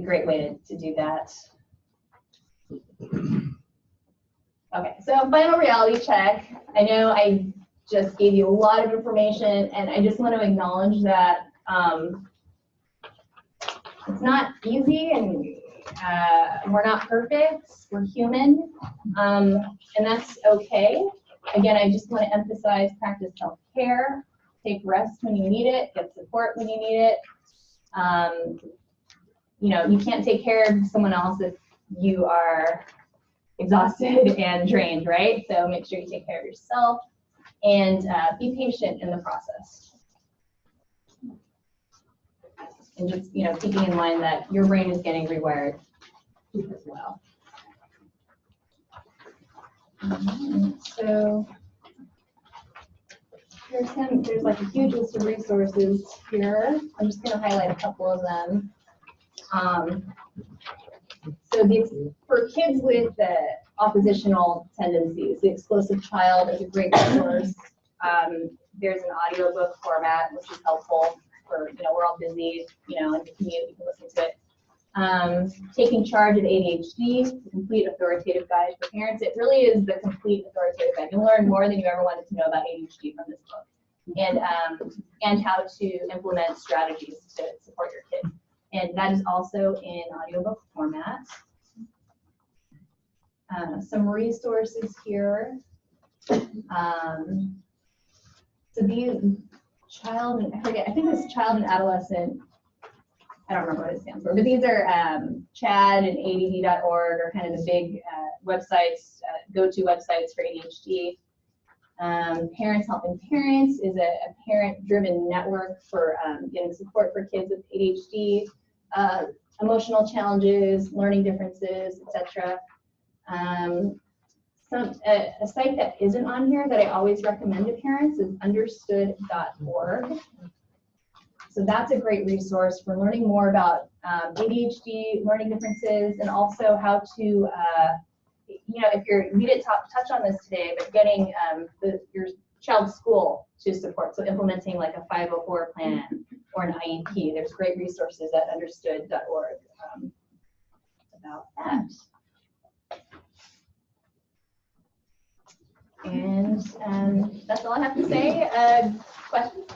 great way to do that. Okay, so final reality check. I know I just gave you a lot of information, and I just want to acknowledge that it's not easy, and we're not perfect. We're human, and that's okay. Again, I just want to emphasize practice self-care. Take rest when you need it. Get support when you need it. You can't take care of someone else if you are exhausted and drained, right? So make sure you take care of yourself and be patient in the process. And just, keeping in mind that your brain is getting rewired as well. So There's like a huge list of resources here. I'm just going to highlight a couple of them. For kids with the oppositional tendencies, the explosive child is a great resource. There's an audiobook format, which is helpful for, we're all busy, in the commute, you can listen to it. Taking Charge of ADHD, the complete authoritative guide for parents. It really is the complete authoritative guide. You'll learn more than you ever wanted to know about ADHD from this book. And how to implement strategies to support your kid. And that is also in audiobook format. Some resources here. So these I think it's child and adolescent, I don't remember what it stands for, but these are CHAD and ADD.org are kind of the big websites, go-to websites for ADHD. Parents Helping Parents is a parent-driven network for getting support for kids with ADHD, emotional challenges, learning differences, etc. A site that isn't on here that I always recommend to parents is understood.org. So that's a great resource for learning more about ADHD, learning differences, and also how to, we didn't touch on this today, but getting your child's school to support. So implementing like a 504 plan or an IEP. There's great resources at understood.org about that. And that's all I have to say. Questions?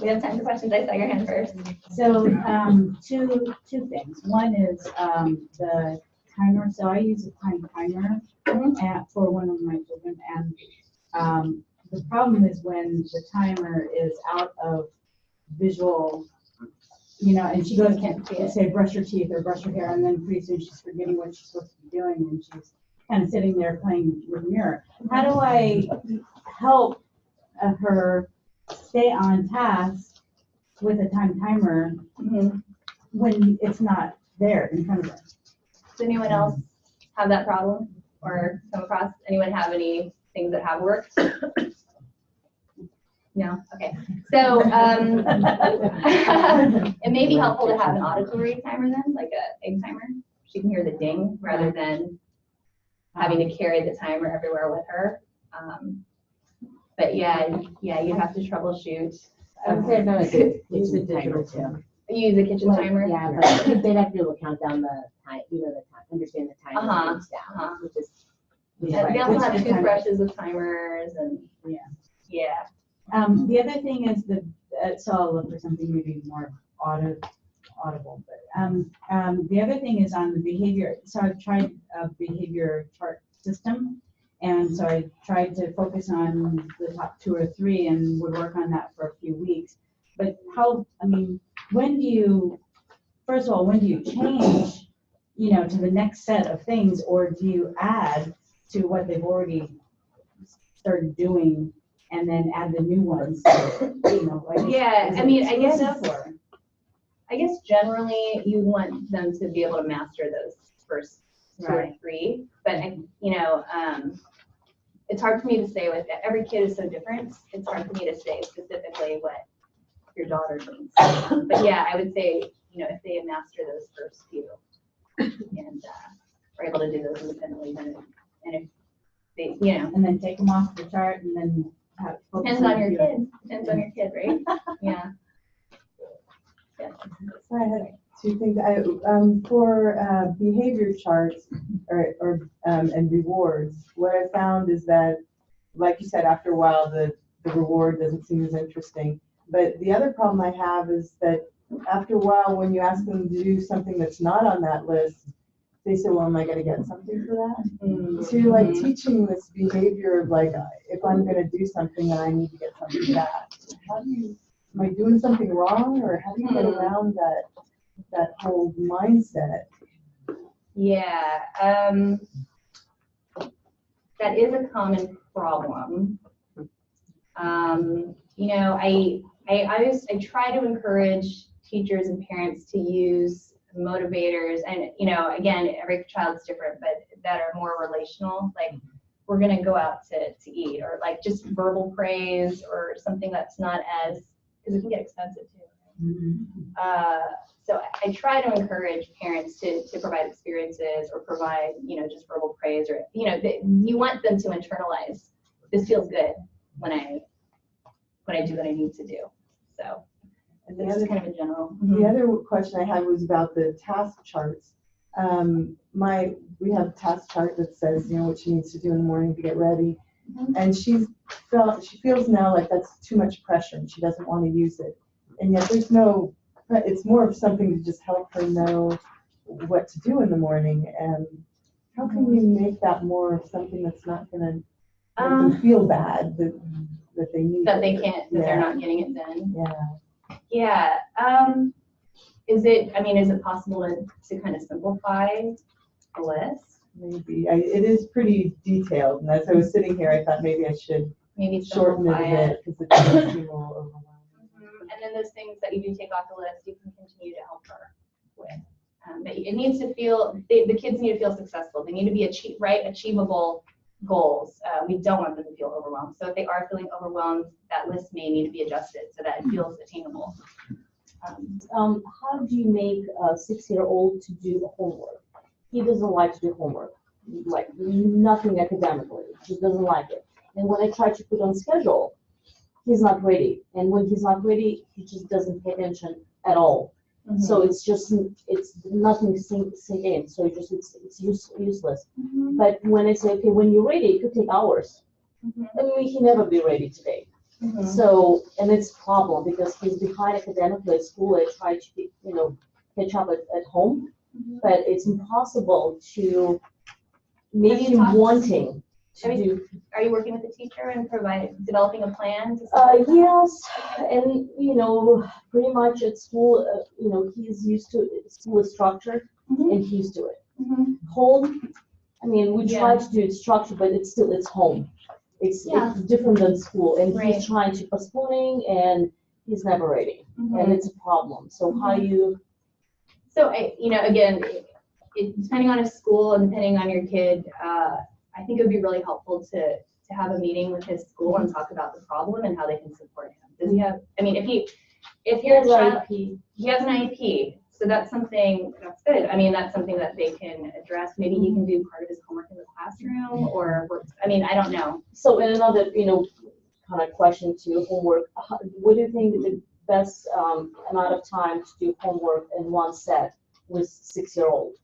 We have time for questions. I saw your hand first. So two things. One is the timer. So I use a time timer for one of my children, and the problem is when the timer is out of visual, and she can't say brush her teeth or brush her hair, and then pretty soon she's forgetting what she's supposed to be doing, and she's kind of sitting there playing with the mirror. How do I help her stay on task with a time timer when it's not there in front of her? Does anyone else have that problem or come across? Anyone have any things that have worked? No? Okay. So it may be helpful to have an auditory timer then, like a egg timer. She can hear the ding rather than having to carry the timer everywhere with her. But yeah, you have to troubleshoot. I would say no, use the digital too. Use the kitchen timer? Yeah, but they'd have to be able to count down the time, the time, understand the time down, which is. They also have toothbrushes with timers and yeah. The other thing is so I'll look for something maybe more audible, but the other thing is on the behavior. So I've tried a behavior chart system, and so I tried to focus on the top 2 or 3 and would work on that for a few weeks. But when do you change, to the next set of things, or do you add to what they've already started doing and then add the new ones? I guess generally you want them to be able to master those first 2 or 3, but it's hard for me to say with every kid is so different. It's hard for me to say specifically what your daughter needs. But yeah, I would say, if they master those first few and are able to do those independently, then and if they, and then take them off the chart and then have depends on your kid. Depends on your kid, right? Yeah. So I had 2 things. For behavior charts and rewards, what I found is that, like you said, after a while the reward doesn't seem as interesting. But the other problem I have is that after a while, when you ask them to do something that's not on that list, they say, well, am I going to get something for that? So you're like teaching this behavior of like, if I'm going to do something, then I need to get something back. Am I doing something wrong, or how do you get around that whole mindset? Yeah, that is a common problem. I try to encourage teachers and parents to use motivators, and again, every child's different, but that are more relational. Like we're gonna go out to eat, or like just verbal praise or something that's not as, because it can get expensive too. So I try to encourage parents to provide experiences or provide, just verbal praise, or, you want them to internalize, this feels good when I do what I need to do. So this is kind of in general. The other question I had was about the task charts. We have a task chart that says, what she needs to do in the morning to get ready. And she feels now like that's too much pressure and she doesn't want to use it. And yet it's more of something to just help her know what to do in the morning. And how can you make that more of something that's not going to make them feel bad that they need that they can't, that they're not getting it done? Yeah. Is it possible to kind of simplify the list? Maybe. It is pretty detailed, and as I was sitting here, I thought maybe I should shorten it a bit because it does seem a little overwhelming. And then those things that you do take off the list, you can continue to help her with. But it needs to feel, the kids need to feel successful. They need to be achievable goals. We don't want them to feel overwhelmed. So if they are feeling overwhelmed, that list may need to be adjusted so that it feels attainable. How do you make a 6-year-old to do homework? He doesn't like to do homework, like nothing academically. He doesn't like it. And when I try to put on schedule, he's not ready. And when he's not ready, he just doesn't pay attention at all. So it's nothing sink in. So it's useless. But when I say, okay, when you're ready, it could take hours. He never be ready today. So, and it's a problem because he's behind academically at school. I try to, catch up at home, but it's impossible to make him wanting to do. Are you working with a teacher and developing a plan? Yes, and pretty much at school, he's used to school is structured, and he's used to it. Home, we try to do it structured, but it's home. It's different than school, and he's trying to postponing, and he's never ready, and it's a problem. So how you? So again, depending on his school and depending on your kid, I think it would be really helpful to have a meeting with his school and talk about the problem and how they can support him. Does he have? If your child, he has an IEP. So that's something that's good. That's something that they can address. Maybe he can do part of his homework in the classroom, or I don't know. So, and another, kind of question to you, homework. What do you think the best amount of time to do homework in one set with 6-year-old?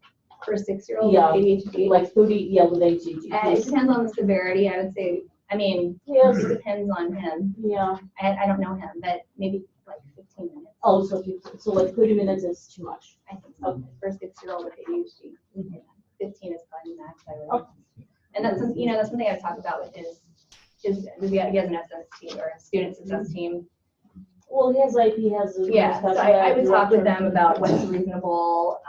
For a 6-year-old with ADHD? Like 30, with ADHD. It depends on the severity, I would say. Yes. It depends on him. Yeah. I don't know him, but maybe like 15 minutes. Oh, so like 30 minutes is too much. I think so. Okay. For a 6-year-old with ADHD. 15 is probably max, I would. And that's something I've talked about with his he has an SS team or a student success team. Well, he has so I would talk with them about what's reasonable,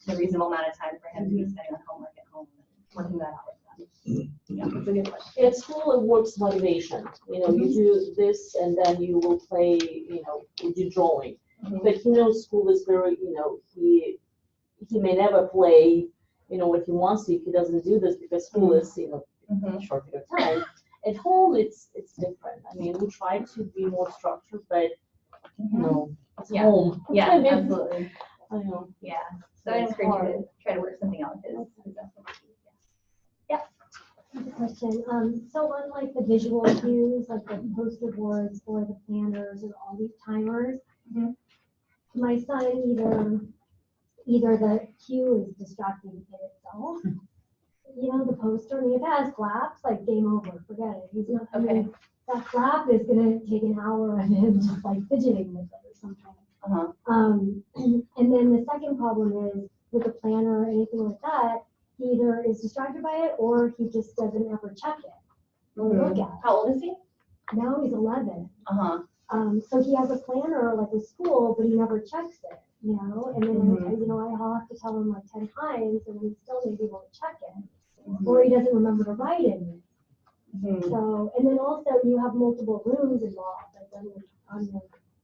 the reasonable amount of time for him to be spending on homework at home, and working that out with them. Yeah, that's a good question. At school, it works motivation. You do this, and then you will play. You do drawing. But school is very. He may never play. What he wants to if he doesn't do this because school is a short period of time. At home, it's different. We try to be more structured, but it's home. Yeah, absolutely. I know. Yeah. So I encourage you to try to work something out with his Yeah. Question. So unlike the visual cues, like the poster boards or the planners or all these timers, my son either the cue is distracting in itself. The poster, if it has flaps, like game over, forget it. He's not that flap is gonna take an hour of him just like fidgeting with it or something. And then the second problem is with a planner or anything like that, he either is distracted by it or he just doesn't ever check it or look at it. How old is he? Now he's 11. So he has a planner like with school, but he never checks it, and then I'll have to tell him like 10 times and he still maybe won't check it. Or he doesn't remember to write in it. So, and then also you have multiple rooms involved, like on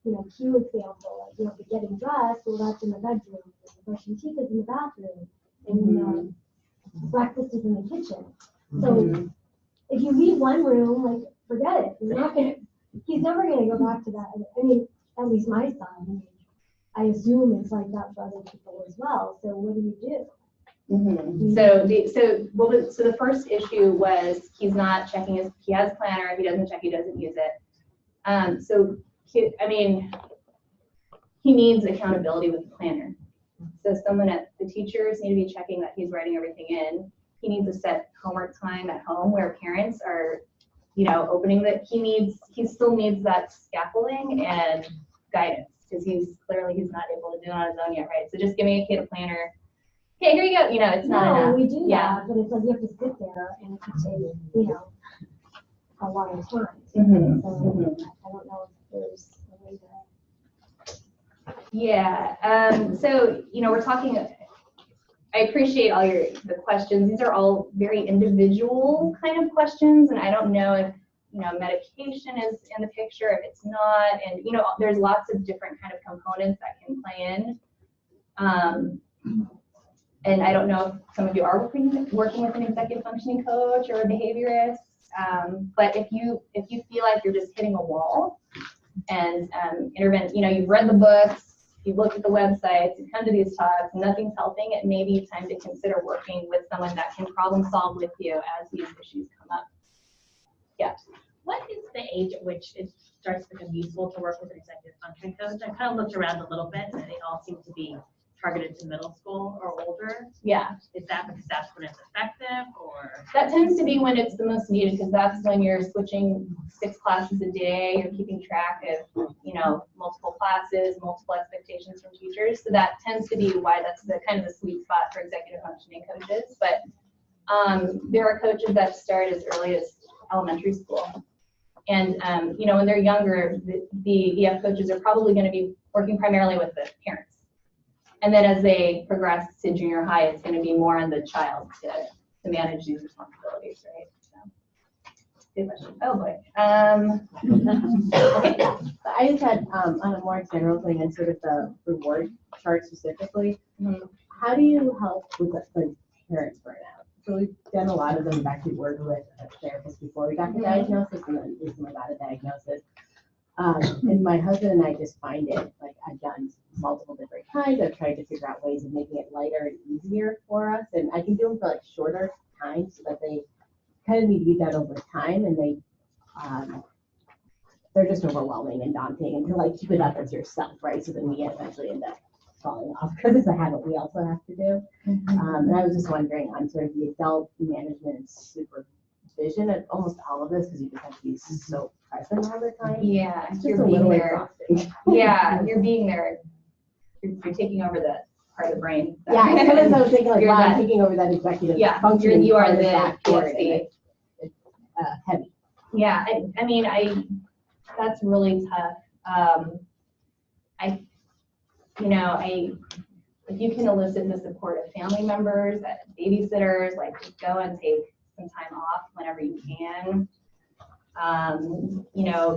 the cue example, like the getting dressed, well that's in the bedroom, the brushing teeth is in the bathroom, and then breakfast is in the kitchen. So if you leave one room, like, forget it. He's never gonna go back to that. I mean, at least my son. I mean, I assume it's like that for other people as well. So what do you do? Mm-hmm. So the first issue was he's not checking he has a planner. If he doesn't check, he doesn't use it. He needs accountability with the planner. So the teachers need to be checking that he's writing everything in. He needs a set homework time at home where parents are, opening he still needs that scaffolding and guidance because he's not able to do it on his own yet, right? So just giving a kid a planner, okay, here you go, it's not enough. No, we do Yeah. that, but it's like you have to sit there and it could take, a lot of time. Mm-hmm. So Mm-hmm. I don't know if there's a way to. Yeah, we're talking, I appreciate all the questions. These are all very individual kind of questions, and I don't know if, medication is in the picture, if it's not, and, there's lots of different kind of components that can play in. And I don't know if some of you are working with an executive functioning coach or a behaviorist, but if you feel like you're just hitting a wall and you've read the books, you've looked at the websites, you've come to these talks, nothing's helping, it may be time to consider working with someone that can problem solve with you as these issues come up. Yeah. What is the age at which it starts to become useful to work with an executive function coach? I kind of looked around a little bit and they all seem to be targeted to middle school or older. Yeah. Is that because that's when it's effective, or? That tends to be when it's the most needed, because that's when you're switching 6 classes a day, you're keeping track of, multiple classes, multiple expectations from teachers. So that tends to be why that's the kind of the sweet spot for executive functioning coaches. But there are coaches that start as early as elementary school. And, when they're younger, the EF coaches are probably going to be working primarily with the parents. And then as they progress to junior high, it's going to be more on the child to manage these responsibilities, right? So, good question. Oh boy. Okay. I just had on a more general thing and sort of the reward chart specifically. Mm-hmm. How do you help with the parents burnout? So we've done a lot of them. We've actually worked with a therapist before we got the diagnosis, and then recently got a diagnosis. And my husband and I just find it, like, I've done multiple different kinds. I've tried to figure out ways of making it lighter and easier for us. And I can do them for like shorter times so that they kind of need to be done over time, and they're just overwhelming and daunting, and to like keep it up as yourself, right? So then we eventually end up falling off because it's a habit we also have to do. And I was just wondering on sort of the adult management and supervision of almost all of this, because you just have to be so present all the time. Yeah, It's just you're a being little there. exhausting. Yeah, you're being there. You're taking over that part of the brain. Yeah, I kind of was thinking like, You're wow, I'm that- taking over that executive you function. are part of the that for it, and PFC. it's heavy. Yeah, that's really tough. If you can elicit the support of family members, babysitters, like just go and take some time off whenever you can.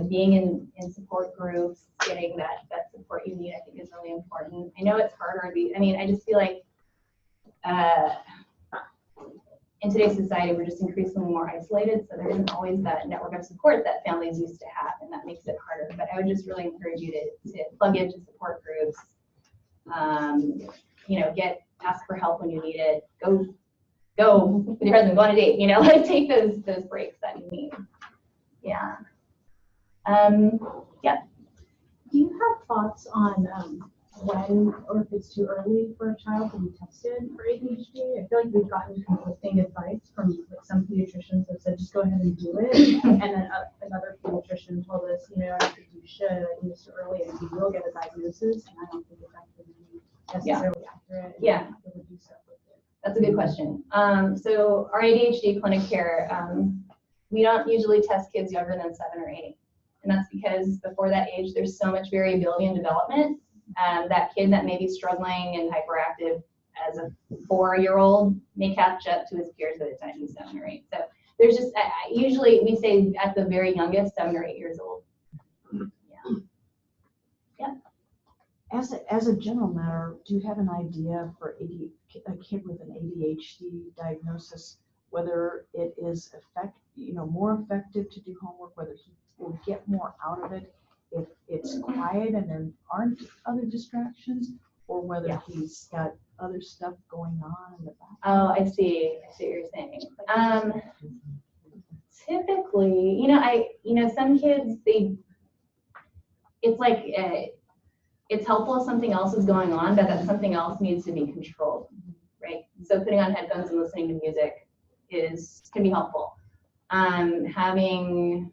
Being in support groups, getting that support you need, I think is really important. I know it's harder. I just feel like in today's society, we're just increasingly more isolated, so there isn't always that network of support that families used to have, and that makes it harder. But I would just really encourage you to plug into support groups. Ask for help when you need it. Go with your husband, go on a date. Take those breaks that you need. Yeah. Yeah. Do you have thoughts on when or if it's too early for a child to be tested for ADHD? I feel like we've gotten conflicting advice from some pediatricians that said just go ahead and do it, and then another pediatrician told us, I don't think you should. I think it's too early, and you will get a diagnosis, and I don't think it's actually necessarily accurate. Yeah. Would do stuff with it. That's a good question. So our ADHD clinic care, we don't usually test kids younger than 7 or 8. And that's because before that age, there's so much variability in development. That kid that may be struggling and hyperactive as a 4-year-old may catch up to his peers by the time he's 7 or 8. So there's just, usually we say at the very youngest, 7 or 8 years old. Yeah. As a general matter, do you have an idea for a kid with an ADHD diagnosis, whether it is more effective to do homework, whether he will get more out of it if it's quiet and there aren't other distractions, or whether he's got other stuff going on in the background. Oh, I see what you're saying. Typically, some kids, it's like, it's helpful if something else is going on, but that something else needs to be controlled, right? So putting on headphones and listening to music can be helpful. Having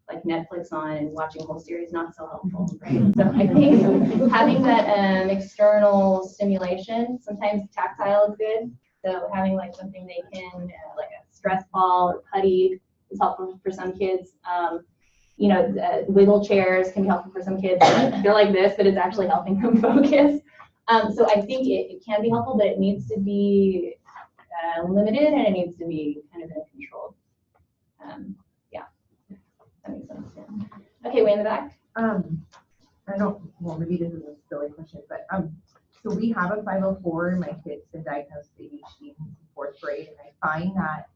like Netflix on and watching a whole series, not so helpful, right? So I think having that external stimulation, sometimes tactile is good. So having like something they can, like a stress ball or putty is helpful for some kids. Wiggle chairs can be helpful for some kids. They're like this, but it's actually helping them focus. So I think it can be helpful, but it needs to be limited and it needs to be kind of in a controlled. That makes sense. Yeah. Okay, way in the back. Maybe this is a silly question, but so we have a 504, and my kid's been diagnosed with ADHD in 4th grade, and I find that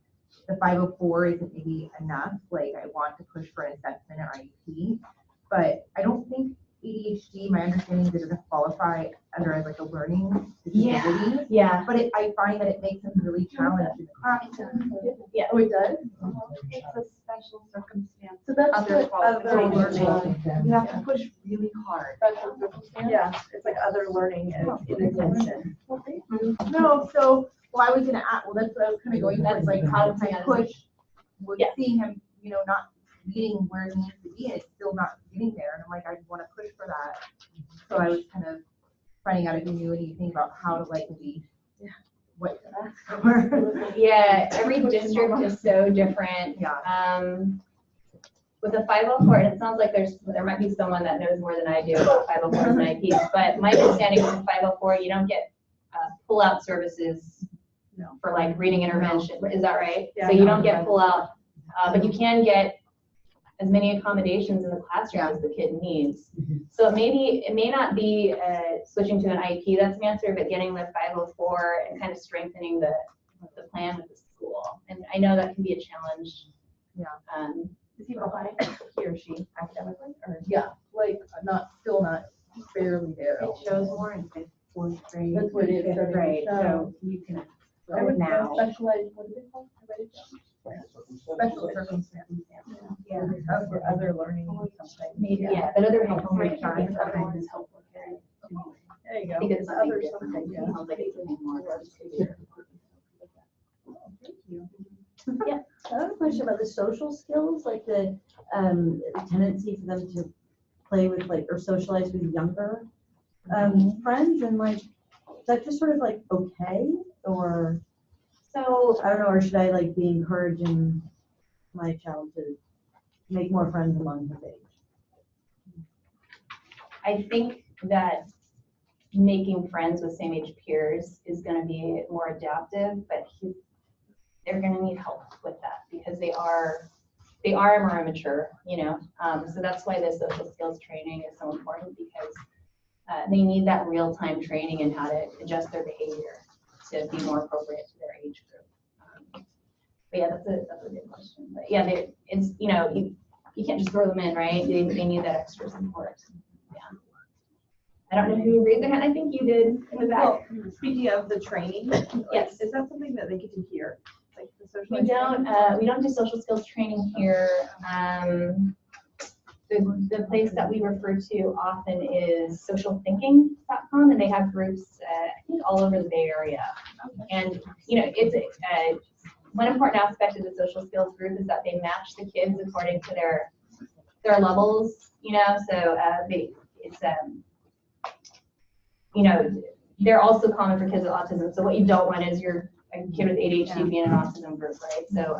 the 504 isn't maybe enough. Like, I want to push for an assessment or IEP, but I don't think ADHD, my understanding is it doesn't qualify under as like a learning disability. Yeah. But I find that it makes them really challenged in the classroom. Yeah. Oh, it does? It's a special circumstance. So that's Other what other qualifications. learning. You have to push really hard. Special circumstance? Yeah, it's like other learning and inattention. No, so, I was gonna ask, that's what I was kind of going towards, like, how can I push with seeing him, not leading where he needs to be, and it's still not getting there, and I'm like, I want to push for that. So I was kind of finding out if you knew anything about how to, like, maybe, what to ask for. Yeah, every district is so different. Yeah. With a 504, and it sounds like there might be someone that knows more than I do about 504s and IPs, but my understanding with 504, you don't get pull-out services for like reading intervention. Is that right? Yeah, so you don't get pull-out, but you can get as many accommodations in the classroom as the kid needs. So it may not be switching to an IEP that's an answer, but getting the 504 and kind of strengthening the plan with the school. And I know that can be a challenge. Yeah. Is he behind, he or she, academically? Or? Yeah, like still not barely there. It shows more in 4th grade. That's what it is. 5th grade, so you can I would now. specialize, what do they call it? Special circumstance. Yeah, for other learning something. Maybe, but other helpful Right. sometimes is helpful. There you go. Because Other it's something, yeah. sounds like it's more. I have a question about the social skills, like the tendency for them to play with or socialize with younger friends, and is that just sort of okay, or So I don't know, or should I be encouraging my child to make more friends among his age? I think that making friends with same age peers is going to be more adaptive, but they're going to need help with that because they are more immature, so that's why the social skills training is so important, because they need that real-time training in how to adjust their behavior to be more appropriate to their age group. But yeah, that's a good question. But yeah, it's you can't just throw them in, right? They need that extra support. Yeah. I don't know who raised their hand. I think you did in the back. Well, speaking of the training, Yes. is that something that they get to hear? Like the social We don't do social skills training here. The place that we refer to often is socialthinking.com, and they have groups I think all over the Bay Area. And it's one important aspect of the social skills group is that they match the kids according to their levels. So they're also common for kids with autism. So what you don't want is a kid with ADHD being in an autism group, right? So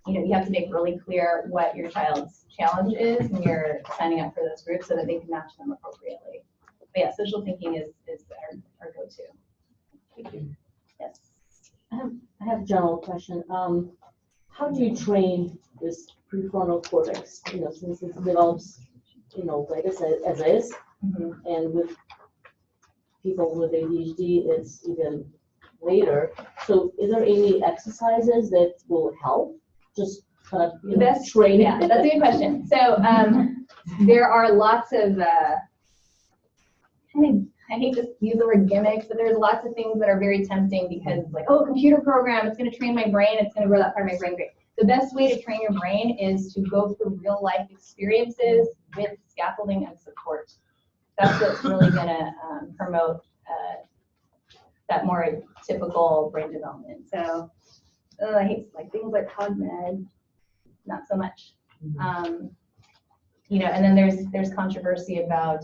you have to make really clear what your child's challenge is when you're signing up for those groups so that they can match them appropriately. But yeah, social thinking is our go-to. Yes. I have a general question. How do you train this prefrontal cortex, since it develops, as is, Mm-hmm. and with people with ADHD, it's even later. So is there any exercises that will help? Just kind of, you know, Best training? Yeah, that's a good question. So there are lots of, I hate to use the word gimmicks, but there's lots of things that are very tempting because it's like, oh, computer program, it's going to train my brain, it's going to grow that part of my brain. Great. The best way to train your brain is to go through real life experiences with scaffolding and support. That's what's really going to promote that more typical brain development. So I hate like things like CogMed, not so much. You know, and then there's controversy about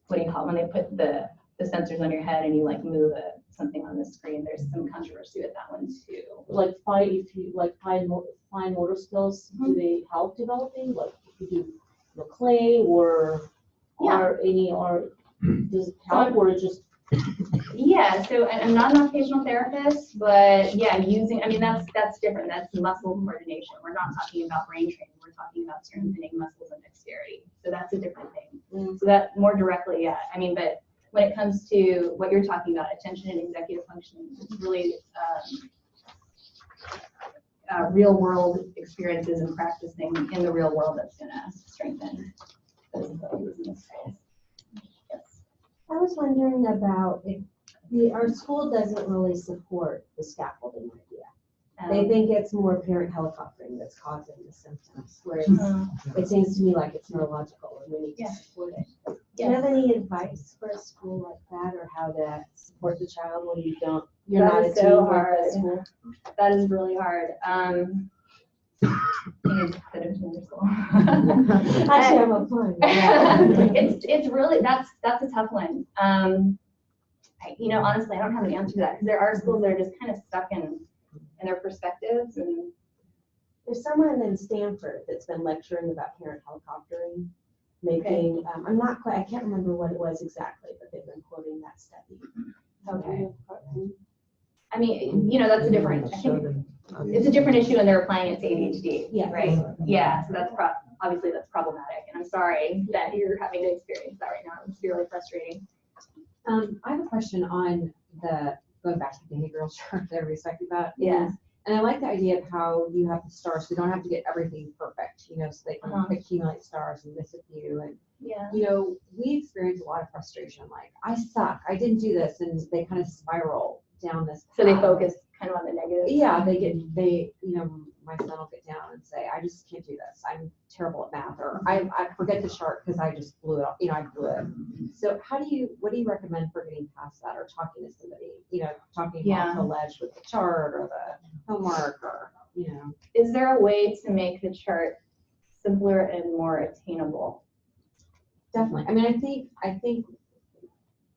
what do you call it, when they put the sensors on your head and you like move something on the screen. There's some controversy with that one too. Like fine motor skills, do they help developing? Like if you do, you know, clay or does it help or just? Yeah, so I'm not an occupational therapist, but yeah, I mean, that's different. That's muscle coordination. We're not talking about brain training. We're talking about strengthening muscles and dexterity. So that's a different thing. So that more directly, yeah. I mean, but when it comes to what you're talking about, attention and executive functioning, it's really real world experiences and practicing in the real world that's gonna strengthen those abilities in this case. Yes. I was wondering about if our school doesn't really support the scaffolding idea. They think it's more parent helicoptering that's causing the symptoms, whereas it seems to me like it's neurological and we need to support it. Do you have any advice for a school like that, or how to support the child when you're not a so team hard. with the school? That is really hard. School. Actually, I'm applying. It's really that's a tough one. You know, honestly, I don't have an answer to that because there are schools that are just kind of stuck in their perspectives. And There's someone in Stanford that's been lecturing about parent helicoptering, making, I can't remember what it was exactly, but they've been quoting that study. Okay. I mean, you know, that's a different, I think it's a different issue and they're applying it to ADHD, Yeah. right? Yeah, so that's obviously that's problematic. And I'm sorry that you're having to experience that right now. It's really frustrating. I have a question on going back to the behavioral chart that everybody's talking about. Yeah. And I like the idea of how you have the stars. We don't have to get everything perfect, you know, so they can accumulate stars and miss a few. And, you know, we experience a lot of frustration. Like, I suck, I didn't do this. And they kind of spiral down this path. So they focus kind of on the negative. Yeah, you know, my son will get down and say, I just can't do this. I'm terrible at math, or I forget the chart because I just blew it up. You know, I blew it. So what do you recommend for getting past that, or talking to somebody, you know, talking off the ledge with the chart or the homework, or, you know? Is there a way to make the chart simpler and more attainable? Definitely. I mean, I think,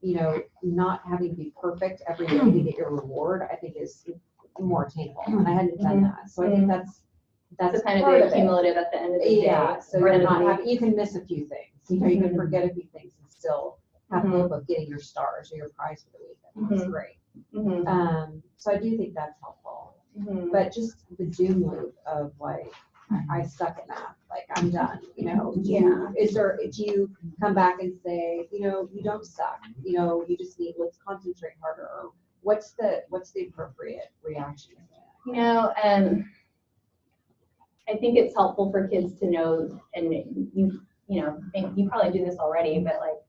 you know, not having to be perfect every day to get your reward, I think is more attainable. And I hadn't done that. So I think that's So kind part of the cumulative at the end of the day. Yeah, so you're not you can miss a few things. You know, you can forget a few things and still have hope of getting your stars or your prize for the week. I think it's great. So I do think that's helpful. But just the doom loop of like, I suck at math, like I'm done, you know? Do you come back and say, you know, you don't suck, you know, you just let's concentrate harder, or what's the appropriate reaction to that? You know, I think it's helpful for kids to know, and you know, you probably do this already, but like,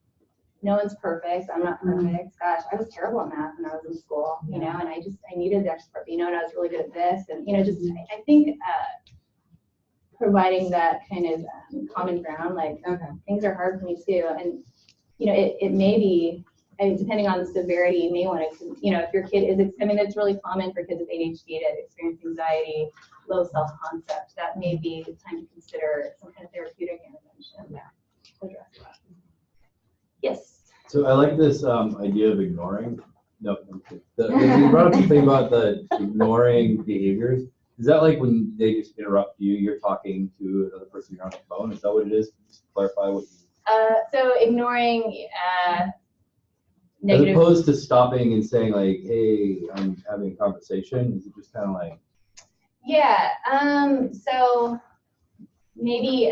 no one's perfect. I'm not perfect. Gosh, I was terrible at math when I was in school, you know, and I needed the extra, you know, and I was really good at this, and you know, just I think providing that kind of common ground, like things are hard for me too, and you know, it may be, I mean, depending on the severity, you may want to, you know, if your kid is, I mean, it's really common for kids with ADHD to experience anxiety, low self-concept. That may be the time to consider some kind of therapeutic intervention. Yeah. Address that. Yes. So I like this idea of ignoring. No, you brought up the thing about the ignoring behaviors. Is that like when they just interrupt you, you're talking to another person, you're on the phone? Is that what it is? Just clarify what you... So ignoring negative... As opposed to stopping and saying like, hey, I'm having a conversation, is it just kind of like... Yeah, so maybe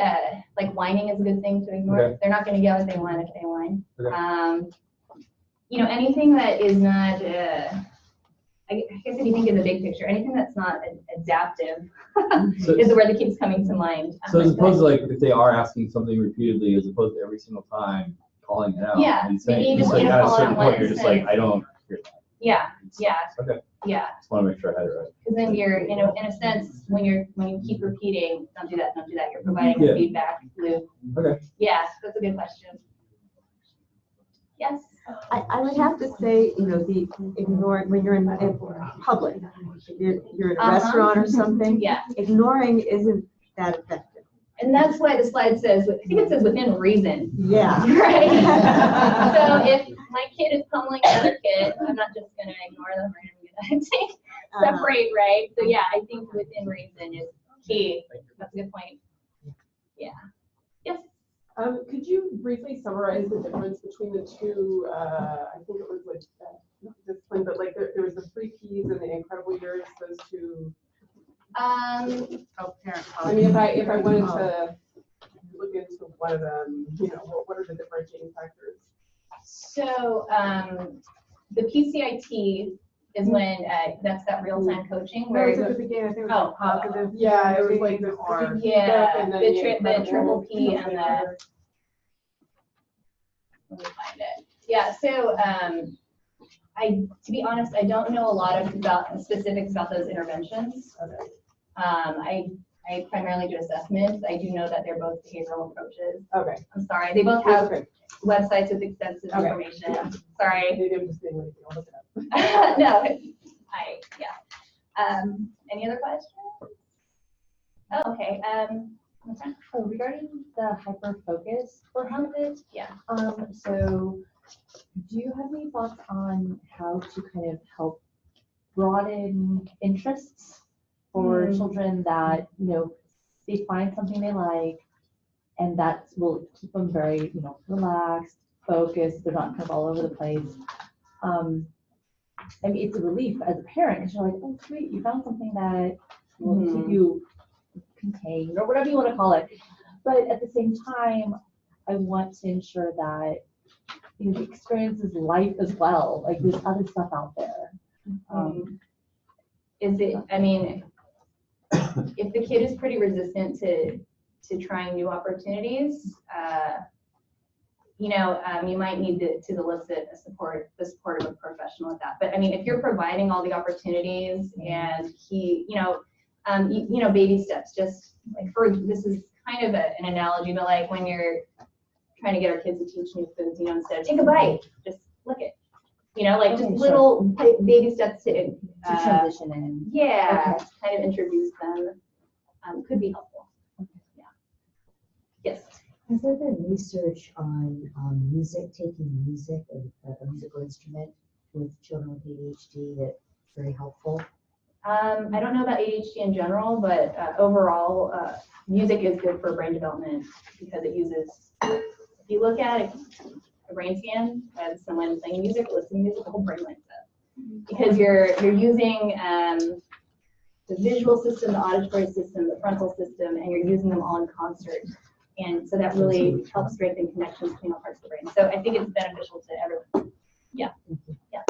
like whining is a good thing to ignore. They're not going to get what they want if they whine. you know, anything that is not, I guess if you think in the big picture, anything that's not adaptive So- is where the keeps coming to mind. So as opposed to like, if they are asking something repeatedly, as opposed to every single time calling it out. Yeah, And maybe saying, you just like need to at a call it certain out point, you're once just like, and- I don't hear that. Yeah, yeah, Okay, yeah. just want to make sure I had it right. Because then you're, you know, in a sense, when you keep repeating, don't do that, you're providing Yeah. a feedback loop. Okay. Yeah, that's a good question. Yes. I would have to say, you know, the ignoring, when you're in public, you're in a Uh-huh. restaurant or something, Yeah, ignoring isn't that effective. and that's why the slide says, I think it says within reason. Yeah. Right? So if my kid is pummeling another kid, I'm not just gonna ignore them, right? I'm gonna take, separate, right? So yeah, I think within reason is key. That's a good point. Yeah. Yes. Could you briefly summarize the difference between the two, I think it was like, not discipline, but like there was the 3 Ps and the incredible years, those two. Oh, parent. I mean, if I wanted to look into one of them, you know, what are the differentiating factors? So the PCIT is when that's that real-time coaching No, where it's at the beginning, I think it was Oh, like positive. Yeah, it was like the or- yeah, and then the triple P and the, let me find it. Yeah, so to be honest, I don't know a lot about specifics about those interventions. I primarily do assessments. I do know that they're both behavioral approaches. Okay. I'm sorry, they both have Okay. websites with extensive Okay. information. Yeah. Sorry. Maybe I'm just being lazy, I'll look it up. No, yeah. Any other questions? Oh, okay. So regarding the hyper focus for Comorbid, Yeah. so do you have any thoughts on how to kind of help broaden interests for children that, you know, they find something they like and that will keep them very, you know, relaxed, focused, they're not kind of all over the place. I mean, it's a relief as a parent because you're like, oh, sweet, you found something that will keep you contained or whatever you want to call it. But at the same time, I want to ensure that, you know, the experience is life as well. Like there's other stuff out there. Is it, I mean, if the kid is pretty resistant to trying new opportunities, you know, you might need to elicit the support of a professional at that. But I mean, if you're providing all the opportunities and he, you know, baby steps, just like this is kind of an analogy, but like when you're trying to get our kids to teach new foods, you know, instead of take a bite, just lick it. You know, like just little baby steps to transition in. Yeah, kind of introduce them could be helpful. Yeah. Yes. Has there been research on taking music, a musical instrument with children with ADHD that's very helpful? I don't know about ADHD in general, but overall, music is good for brain development because it uses, if you look at it, a brain scan of someone playing music, listening to music, the whole brain lights up. Because you're using the visual system, the auditory system, the frontal system, and you're using them all in concert. And so that really helps strengthen connections between all parts of the brain. So I think it's beneficial to everyone. Yeah. Yeah.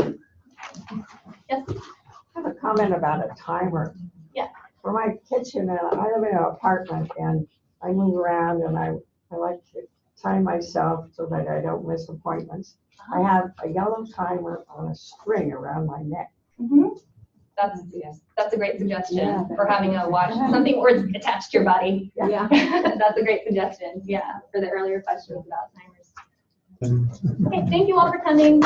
Yes. I have a comment about a timer. Yeah. For my kitchen, I live in an apartment and I move around and I like to time myself so that I don't miss appointments. I have a yellow timer on a string around my neck. That's a great suggestion for having a watch, something or it's attached to your body. Yeah. That's a great suggestion. Yeah, for the earlier questions about timers. Okay, thank you all for coming.